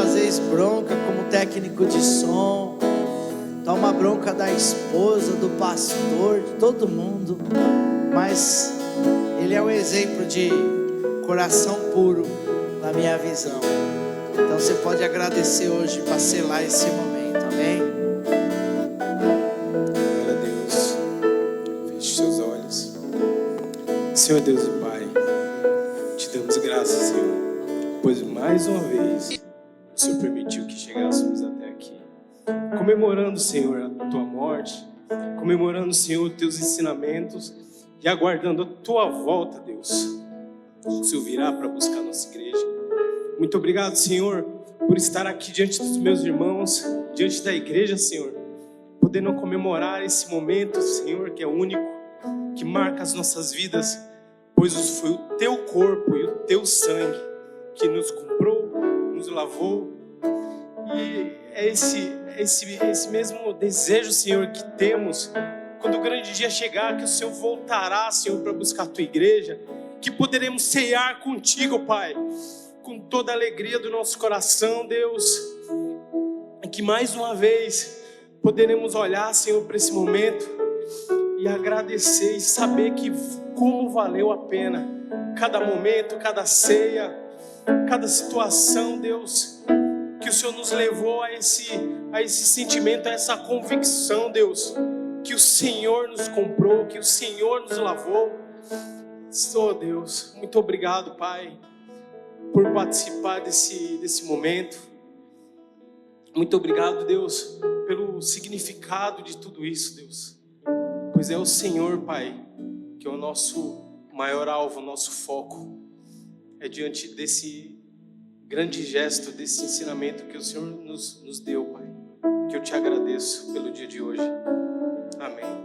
às vezes bronca, como técnico de som, toma bronca da esposa, do pastor, de todo mundo, mas ele é um exemplo de coração puro na minha visão. Então você pode agradecer hoje para selar esse momento, amém? Glória a Deus. Feche seus olhos. Senhor Deus e Pai, te damos graças, Senhor, pois mais uma vez o Senhor permitiu que chegássemos até aqui, comemorando, Senhor, a tua morte, comemorando, Senhor, os teus ensinamentos e aguardando a tua volta, Deus. O Senhor virá para buscar a nossa igreja. Muito obrigado, Senhor, por estar aqui diante dos meus irmãos, diante da igreja, Senhor, podendo comemorar esse momento, Senhor, que é único, que marca as nossas vidas, pois foi o teu corpo e o teu sangue que nos comprou, nos lavou. E é esse mesmo desejo, Senhor, que temos quando o grande dia chegar, que o Senhor voltará, Senhor, para buscar a tua igreja, que poderemos cear contigo, Pai, com toda a alegria do nosso coração, Deus, e que mais uma vez poderemos olhar, Senhor, para esse momento e agradecer e saber que como valeu a pena cada momento, cada ceia, cada situação, Deus, que o Senhor nos levou a esse sentimento, a essa convicção, Deus, que o Senhor nos comprou, que o Senhor nos lavou. Oh Deus, muito obrigado, Pai, por participar desse momento. Muito obrigado, Deus, pelo significado de tudo isso, Deus, pois é o Senhor, Pai, que é o nosso maior alvo, o nosso foco. É diante desse grande gesto, desse ensinamento que o Senhor nos deu, Pai, que eu te agradeço pelo dia de hoje. Amém.